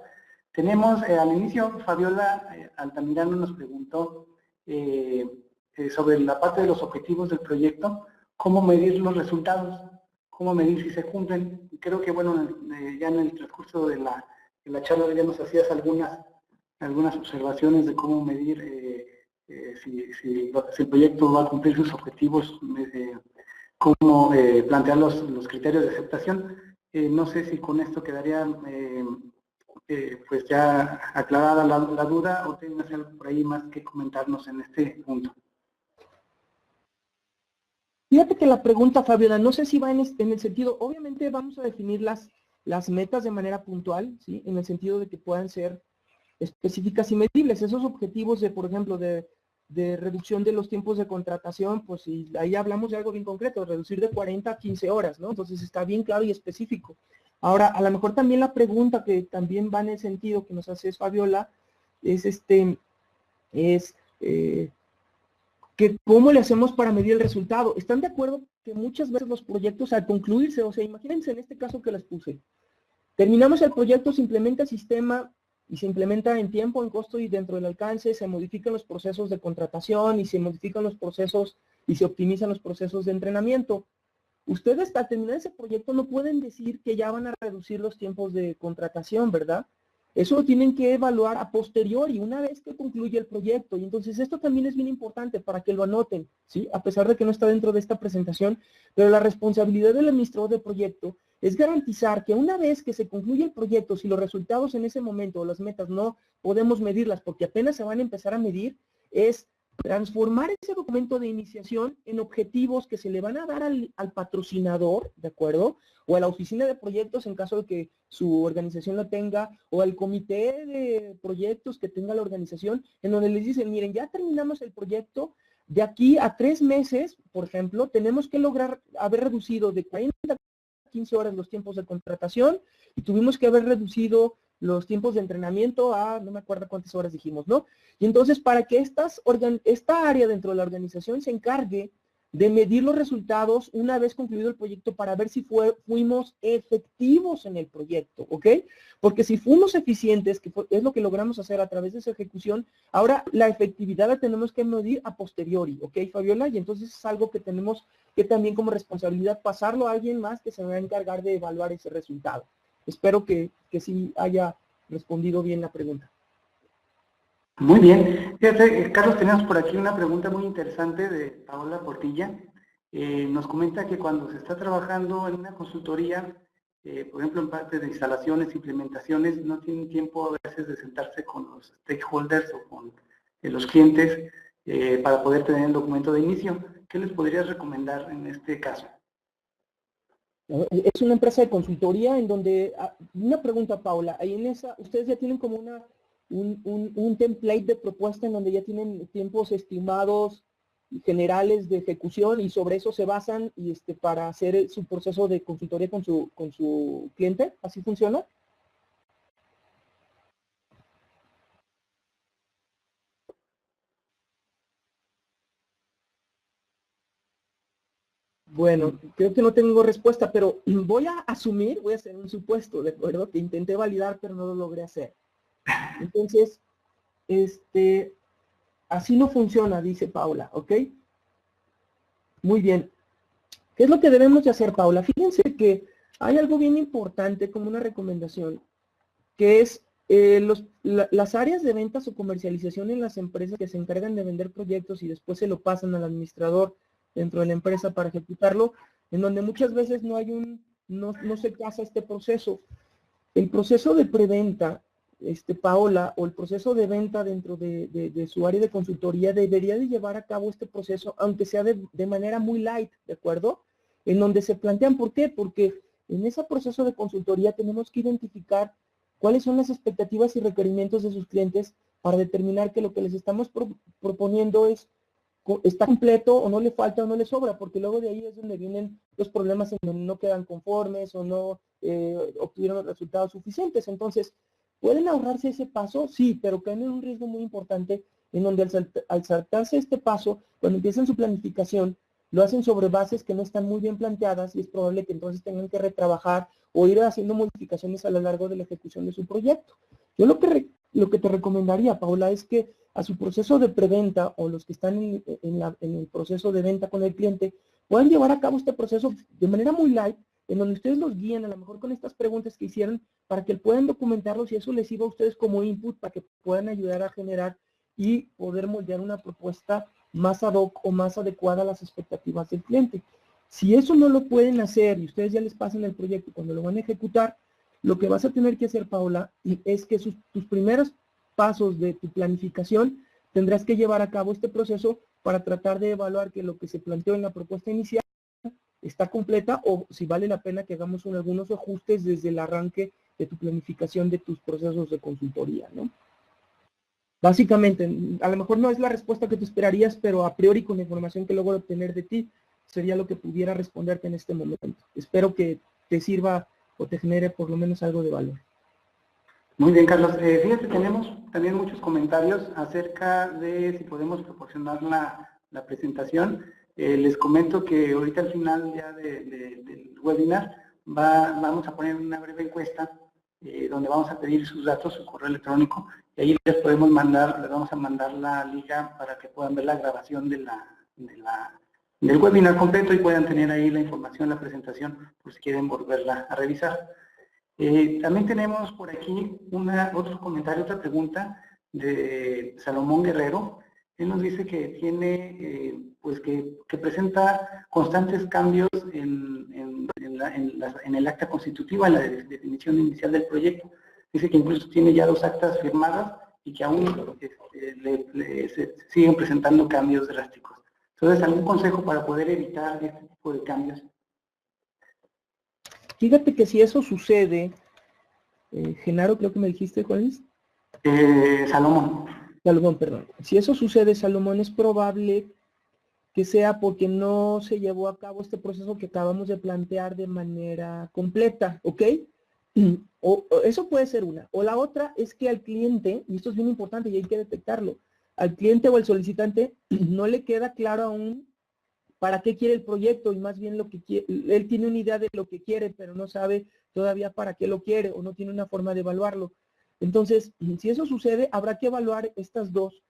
Tenemos al inicio, Fabiola Altamirano nos preguntó sobre la parte de los objetivos del proyecto, cómo medir los resultados, cómo medir si se cumplen. Creo que, bueno, ya en el transcurso de la charla ya nos hacías algunas observaciones de cómo medir si el proyecto va a cumplir sus objetivos, cómo plantear los criterios de aceptación. No sé si con esto quedaría pues ya aclarada la duda, o tienen algo por ahí más que comentarnos en este punto. Fíjate que la pregunta, Fabiola, no sé si va en el sentido, obviamente vamos a definir las metas de manera puntual, ¿sí? En el sentido de que puedan ser específicas y medibles. Esos objetivos de, por ejemplo, de reducción de los tiempos de contratación, pues ahí hablamos de algo bien concreto, reducir de 40 a 15 horas, ¿no? Entonces está bien claro y específico. Ahora, a lo mejor también la pregunta que también va en el sentido que nos hace Fabiola es que cómo le hacemos para medir el resultado. ¿Están de acuerdo que muchas veces los proyectos al concluirse, o sea, imagínense en este caso que les puse, terminamos el proyecto, se implementa el sistema y se implementa en tiempo, en costo y dentro del alcance, se modifican los procesos de contratación y se modifican los procesos y se optimizan los procesos de entrenamiento? Ustedes al terminar ese proyecto no pueden decir que ya van a reducir los tiempos de contratación, ¿verdad? Eso lo tienen que evaluar a posteriori, una vez que concluye el proyecto. Y entonces esto también es bien importante para que lo anoten, ¿sí? A pesar de que no está dentro de esta presentación, pero la responsabilidad del administrador de proyecto es garantizar que una vez que se concluye el proyecto, si los resultados en ese momento o las metas no podemos medirlas porque apenas se van a empezar a medir, es transformar ese documento de iniciación en objetivos que se le van a dar al patrocinador, ¿de acuerdo? O a la oficina de proyectos en caso de que su organización lo tenga, o al comité de proyectos que tenga la organización, en donde les dicen, miren, ya terminamos el proyecto, de aquí a 3 meses, por ejemplo, tenemos que lograr haber reducido de 40 a 15 horas los tiempos de contratación y tuvimos que haber reducido los tiempos de entrenamiento a, no me acuerdo cuántas horas dijimos, ¿no? Y entonces, para que esta área dentro de la organización se encargue de medir los resultados una vez concluido el proyecto para ver si fuimos efectivos en el proyecto, ¿ok? Porque si fuimos eficientes, que es lo que logramos hacer a través de esa ejecución, ahora la efectividad la tenemos que medir a posteriori, ¿ok, Fabiola? Y entonces es algo que tenemos que también como responsabilidad pasarlo a alguien más que se va a encargar de evaluar ese resultado. Espero que sí haya respondido bien la pregunta. Muy bien. Fíjate, Carlos, tenemos por aquí una pregunta muy interesante de Paola Portilla. Nos comenta que cuando se está trabajando en una consultoría, por ejemplo, en parte de instalaciones, implementaciones, no tienen tiempo a veces de sentarse con los stakeholders o con los clientes para poder tener el documento de inicio. ¿Qué les podrías recomendar en este caso? Es una empresa de consultoría en donde, una pregunta, Paula, ahí en esa, ustedes ya tienen como un template de propuesta en donde ya tienen tiempos estimados generales de ejecución y sobre eso se basan y para hacer su proceso de consultoría con su cliente. ¿Así funciona? Bueno, creo que no tengo respuesta, pero voy a asumir, voy a hacer un supuesto, ¿de acuerdo? Que intenté validar, pero no lo logré hacer. Entonces, así no funciona, dice Paula, ¿ok? Muy bien. ¿Qué es lo que debemos de hacer, Paula? Fíjense que hay algo bien importante como una recomendación, que es las áreas de ventas o comercialización en las empresas que se encargan de vender proyectos y después se lo pasan al administrador dentro de la empresa para ejecutarlo, en donde muchas veces no se casa este proceso. El proceso de preventa, Paola, o el proceso de venta dentro de su área de consultoría debería de llevar a cabo este proceso, aunque sea de manera muy light, ¿de acuerdo? En donde se plantean, ¿por qué? Porque en ese proceso de consultoría tenemos que identificar cuáles son las expectativas y requerimientos de sus clientes para determinar que lo que les estamos proponiendo está completo o no le falta o no le sobra, porque luego de ahí es donde vienen los problemas en donde no quedan conformes o no obtuvieron los resultados suficientes. Entonces, ¿pueden ahorrarse ese paso? Sí, pero caen en un riesgo muy importante en donde al saltarse este paso, cuando empiezan su planificación, lo hacen sobre bases que no están muy bien planteadas y es probable que entonces tengan que retrabajar o ir haciendo modificaciones a lo largo de la ejecución de su proyecto. Yo lo que te recomendaría, Paula, es que a su proceso de preventa o los que están en el proceso de venta con el cliente puedan llevar a cabo este proceso de manera muy light, en donde ustedes los guíen a lo mejor con estas preguntas que hicieron para que puedan documentarlos y eso les sirva a ustedes como input para que puedan ayudar a generar y poder moldear una propuesta más ad hoc o más adecuada a las expectativas del cliente. Si eso no lo pueden hacer y ustedes ya les pasan el proyecto cuando lo van a ejecutar, lo que vas a tener que hacer, Paula, es que tus primeros pasos de tu planificación tendrás que llevar a cabo este proceso para tratar de evaluar que lo que se planteó en la propuesta inicial está completa o si vale la pena que hagamos algunos ajustes desde el arranque de tu planificación de tus procesos de consultoría, ¿no? Básicamente, a lo mejor no es la respuesta que tú esperarías, pero a priori con la información que logro obtener de ti, sería lo que pudiera responderte en este momento. Espero que te sirva o te genere por lo menos algo de valor. Muy bien, Carlos. Fíjate, tenemos también muchos comentarios acerca de si podemos proporcionar la presentación. Les comento que ahorita al final ya del webinar vamos a poner una breve encuesta donde vamos a pedir sus datos, su correo electrónico, y ahí les vamos a mandar la liga para que puedan ver la grabación del webinar completo y puedan tener ahí la información, la presentación, por si quieren volverla a revisar. También tenemos por aquí otro comentario, otra pregunta de Salomón Guerrero. Él nos dice que tiene, pues que presenta constantes cambios en el acta constitutiva, en la definición inicial del proyecto. Dice que incluso tiene ya 2 actas firmadas y que aún se siguen presentando cambios drásticos. Entonces, ¿algún consejo para poder evitar este tipo de cambios? Fíjate que si eso sucede, Genaro, creo que me dijiste, ¿cuál es? Salomón. Salomón, perdón. Si eso sucede, Salomón, es probable que sea porque no se llevó a cabo este proceso que acabamos de plantear de manera completa, ¿ok? O eso puede ser una. O la otra es que al cliente, y esto es bien importante y hay que detectarlo, al cliente o al solicitante no le queda claro aún para qué quiere el proyecto y más bien lo que quiere, él tiene una idea de lo que quiere, pero no sabe todavía para qué lo quiere o no tiene una forma de evaluarlo. Entonces, si eso sucede, habrá que evaluar estas dos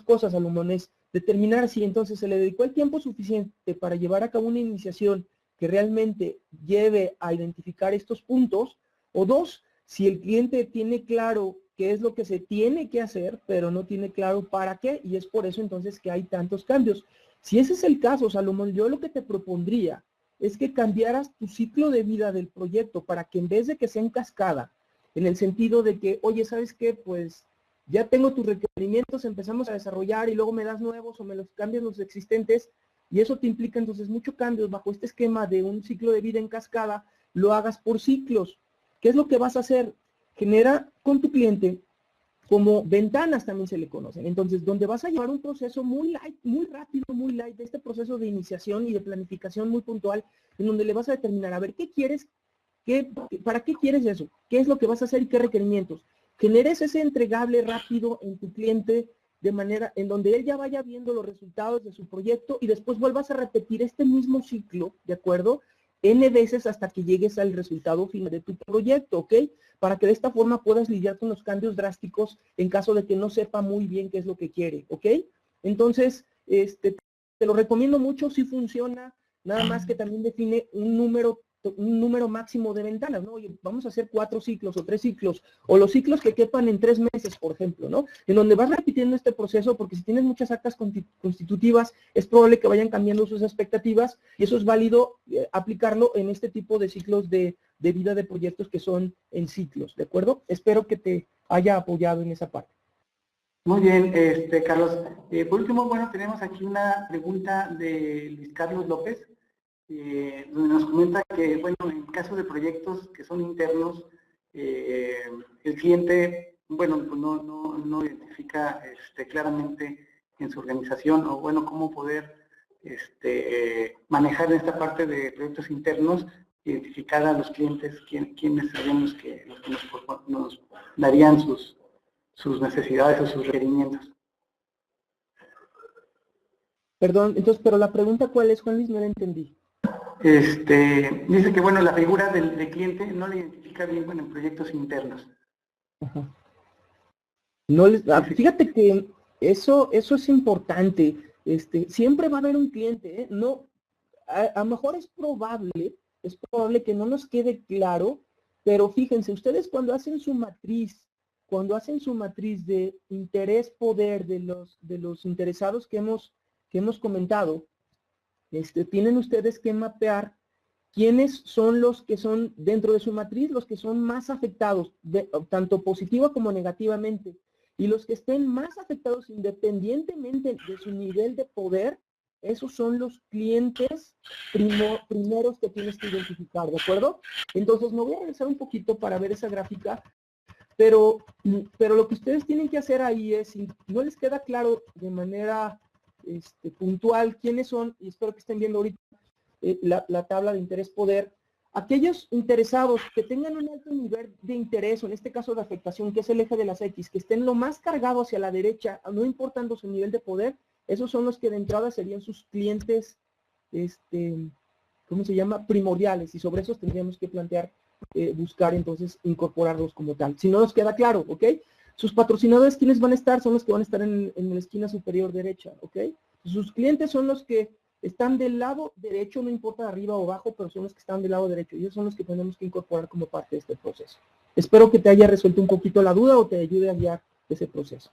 cosas, Salomón, es determinar si entonces se le dedicó el tiempo suficiente para llevar a cabo una iniciación que realmente lleve a identificar estos puntos, o 2, si el cliente tiene claro qué es lo que se tiene que hacer, pero no tiene claro para qué, y es por eso entonces que hay tantos cambios. Si ese es el caso, Salomón, yo lo que te propondría es que cambiaras tu ciclo de vida del proyecto para que en vez de que sea en cascada, en el sentido de que, oye, ¿sabes qué? Pues ya tengo tus requerimientos, empezamos a desarrollar y luego me das nuevos o me los cambias los existentes, y eso te implica entonces muchos cambios bajo este esquema de un ciclo de vida en cascada, lo hagas por ciclos. ¿Qué es lo que vas a hacer? Genera con tu cliente, como ventanas también se le conocen. Entonces, donde vas a llevar un proceso muy light, muy rápido, muy light, de este proceso de iniciación y de planificación muy puntual, en donde le vas a determinar, a ver, ¿qué quieres? ¿Para qué quieres eso? ¿Qué es lo que vas a hacer y qué requerimientos? Generes ese entregable rápido en tu cliente de manera en donde él ya vaya viendo los resultados de su proyecto y después vuelvas a repetir este mismo ciclo, ¿de acuerdo? N veces hasta que llegues al resultado final de tu proyecto, ¿ok? Para que de esta forma puedas lidiar con los cambios drásticos en caso de que no sepa muy bien qué es lo que quiere, ¿ok? Entonces, te lo recomiendo mucho, sí funciona, nada más que también define un número máximo de ventanas, ¿no? Oye, vamos a hacer 4 ciclos o 3 ciclos, o los ciclos que quepan en 3 meses, por ejemplo, ¿no? En donde vas repitiendo este proceso, porque si tienes muchas actas constitutivas, es probable que vayan cambiando sus expectativas, y eso es válido aplicarlo en este tipo de ciclos de vida de proyectos que son en ciclos, ¿de acuerdo? Espero que te haya apoyado en esa parte. Muy bien, Carlos. Por último, bueno, tenemos aquí una pregunta de Luis Carlos López, donde nos comenta que, bueno, en caso de proyectos que son internos, el cliente, bueno, pues no identifica claramente en su organización, o bueno, cómo poder manejar esta parte de proyectos internos, identificar a los clientes, quiénes sabemos que los que nos darían sus necesidades o sus requerimientos. Perdón, entonces, pero la pregunta ¿cuál es, Juan Luis? No la entendí. Dice que, bueno, la figura del cliente no le identifica bien en proyectos internos. Ajá. Fíjate que eso es importante. Siempre va a haber un cliente, ¿eh? No, a lo mejor es probable que no nos quede claro, pero fíjense, ustedes cuando hacen su matriz de interés poder de los interesados que hemos comentado, tienen ustedes que mapear quiénes son los que son dentro de su matriz, los que son más afectados, tanto positiva como negativamente, y los que estén más afectados independientemente de su nivel de poder, esos son los clientes primeros que tienes que identificar, ¿de acuerdo? Entonces me voy a regresar un poquito para ver esa gráfica, pero lo que ustedes tienen que hacer ahí es, si no les queda claro de manera puntual quiénes son, y espero que estén viendo ahorita la tabla de interés poder, aquellos interesados que tengan un alto nivel de interés, o en este caso de afectación, que es el eje de las X, que estén lo más cargados hacia la derecha, no importando su nivel de poder, esos son los que de entrada serían sus clientes, ¿cómo se llama? Primordiales, y sobre esos tendríamos que plantear, buscar entonces incorporarlos como tal. Si no nos queda claro, ¿ok? Sus patrocinadores, ¿quiénes van a estar? Son los que van a estar en la esquina superior derecha, ¿ok? Sus clientes son los que están del lado derecho, no importa arriba o abajo, pero son los que están del lado derecho, y esos son los que tenemos que incorporar como parte de este proceso. Espero que te haya resuelto un poquito la duda o te ayude a guiar ese proceso,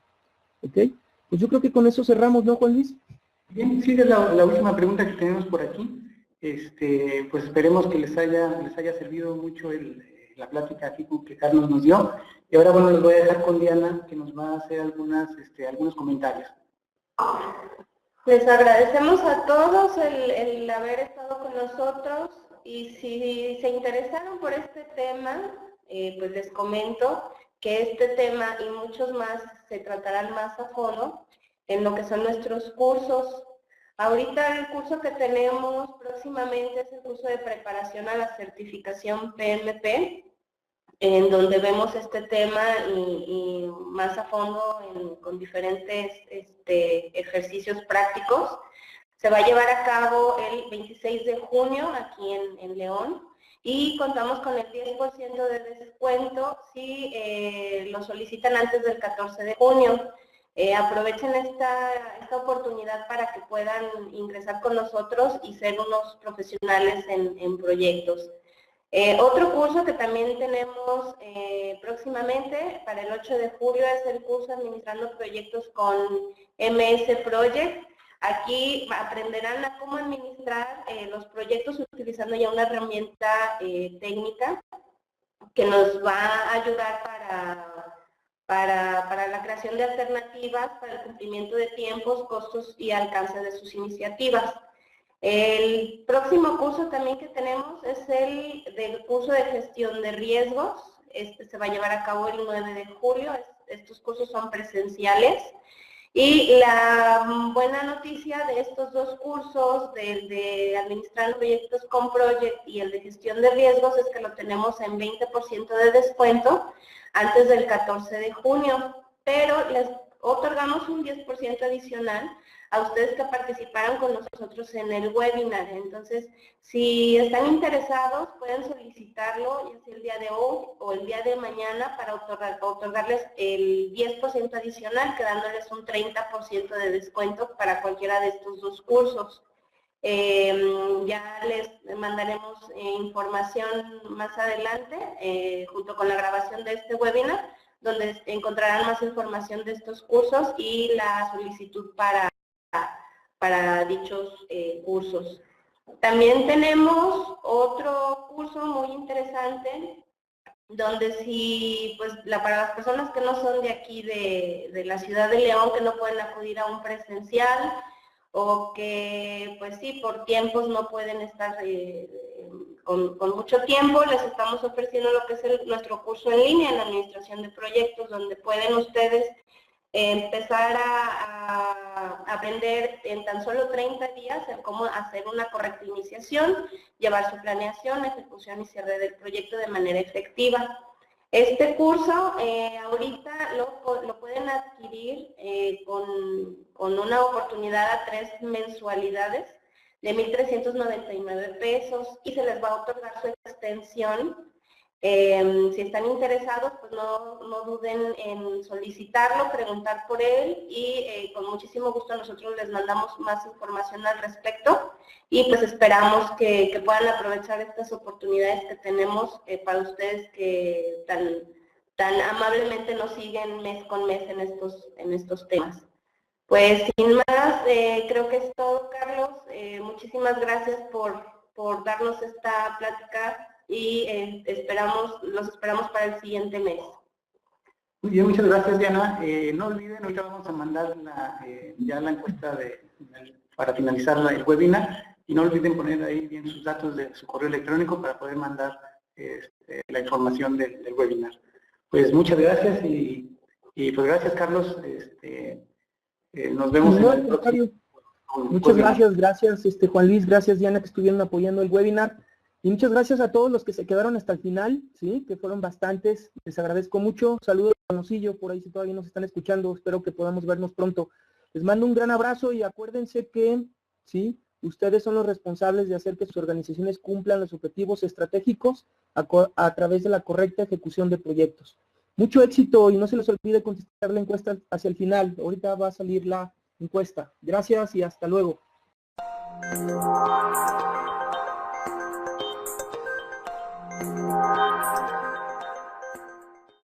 ¿ok? Pues yo creo que con eso cerramos, ¿no, Juan Luis? Bien, sigue la última pregunta que tenemos por aquí. Pues esperemos que les haya servido mucho la plática aquí que Carlos nos dio. Y ahora, bueno, les voy a dejar con Diana, que nos va a hacer algunos comentarios. Les agradecemos a todos el haber estado con nosotros, y si se interesaron por este tema, pues les comento que este tema y muchos más se tratarán más a fondo en lo que son nuestros cursos. Ahorita el curso que tenemos próximamente es el curso de preparación a la certificación PMP, en donde vemos este tema y más a fondo con diferentes ejercicios prácticos. Se va a llevar a cabo el 26 de junio aquí en León, y contamos con el 10% de descuento si lo solicitan antes del 14 de junio. Aprovechen esta oportunidad para que puedan ingresar con nosotros y ser unos profesionales en proyectos. Otro curso que también tenemos próximamente para el 8 de julio es el curso Administrando Proyectos con MS Project. Aquí aprenderán a cómo administrar los proyectos utilizando ya una herramienta técnica que nos va a ayudar para la creación de alternativas, para el cumplimiento de tiempos, costos y alcance de sus iniciativas. El próximo curso también que tenemos es el del curso de gestión de riesgos. Se va a llevar a cabo el 9 de julio. Estos cursos son presenciales. Y la buena noticia de estos dos cursos, del de Administrar Proyectos con Project y el de Gestión de Riesgos, es que lo tenemos en 20% de descuento antes del 14 de junio. Pero les otorgamos un 10% adicional a ustedes que participaron con nosotros en el webinar. Entonces, si están interesados, pueden solicitarlo ya sea el día de hoy o el día de mañana para otorgarles el 10% adicional, quedándoles un 30% de descuento para cualquiera de estos dos cursos. Ya les mandaremos información más adelante, junto con la grabación de este webinar, donde encontrarán más información de estos cursos y la solicitud para dichos cursos. También tenemos otro curso muy interesante, donde pues para las personas que no son de aquí, de la ciudad de León, que no pueden acudir a un presencial, o que pues sí, por tiempos no pueden estar con mucho tiempo, les estamos ofreciendo lo que es nuestro curso en línea en administración de proyectos, donde pueden ustedes empezar a aprender en tan solo 30 días en cómo hacer una correcta iniciación, llevar su planeación, ejecución y cierre del proyecto de manera efectiva. Este curso ahorita lo pueden adquirir con una oportunidad a 3 mensualidades de 1,399 pesos, y se les va a otorgar su extensión. Si están interesados, pues no duden en solicitarlo, preguntar por él, y con muchísimo gusto nosotros les mandamos más información al respecto, y pues esperamos que puedan aprovechar estas oportunidades que tenemos para ustedes que tan amablemente nos siguen mes con mes en estos temas. Pues sin más, creo que es todo, Carlos. Muchísimas gracias por darnos esta plática, y los esperamos para el siguiente mes. Muy bien, muchas gracias, Diana. No olviden, ahorita vamos a mandar ya la encuesta para finalizar el webinar, y no olviden poner ahí bien sus datos de su correo electrónico para poder mandar la información del webinar. Pues muchas gracias, y pues gracias, Carlos. Nos vemos en el próximo. Muchas gracias Juan Luis, gracias Diana, que estuvieron apoyando el webinar. Y muchas gracias a todos los que se quedaron hasta el final, ¿sí? Que fueron bastantes, les agradezco mucho. Saludos a Hermosillo, por ahí si todavía nos están escuchando, espero que podamos vernos pronto. Les mando un gran abrazo y acuérdense que, ¿sí? Ustedes son los responsables de hacer que sus organizaciones cumplan los objetivos estratégicos a través de la correcta ejecución de proyectos. Mucho éxito y no se les olvide contestar la encuesta hacia el final. Ahorita va a salir la encuesta. Gracias y hasta luego. Thank you.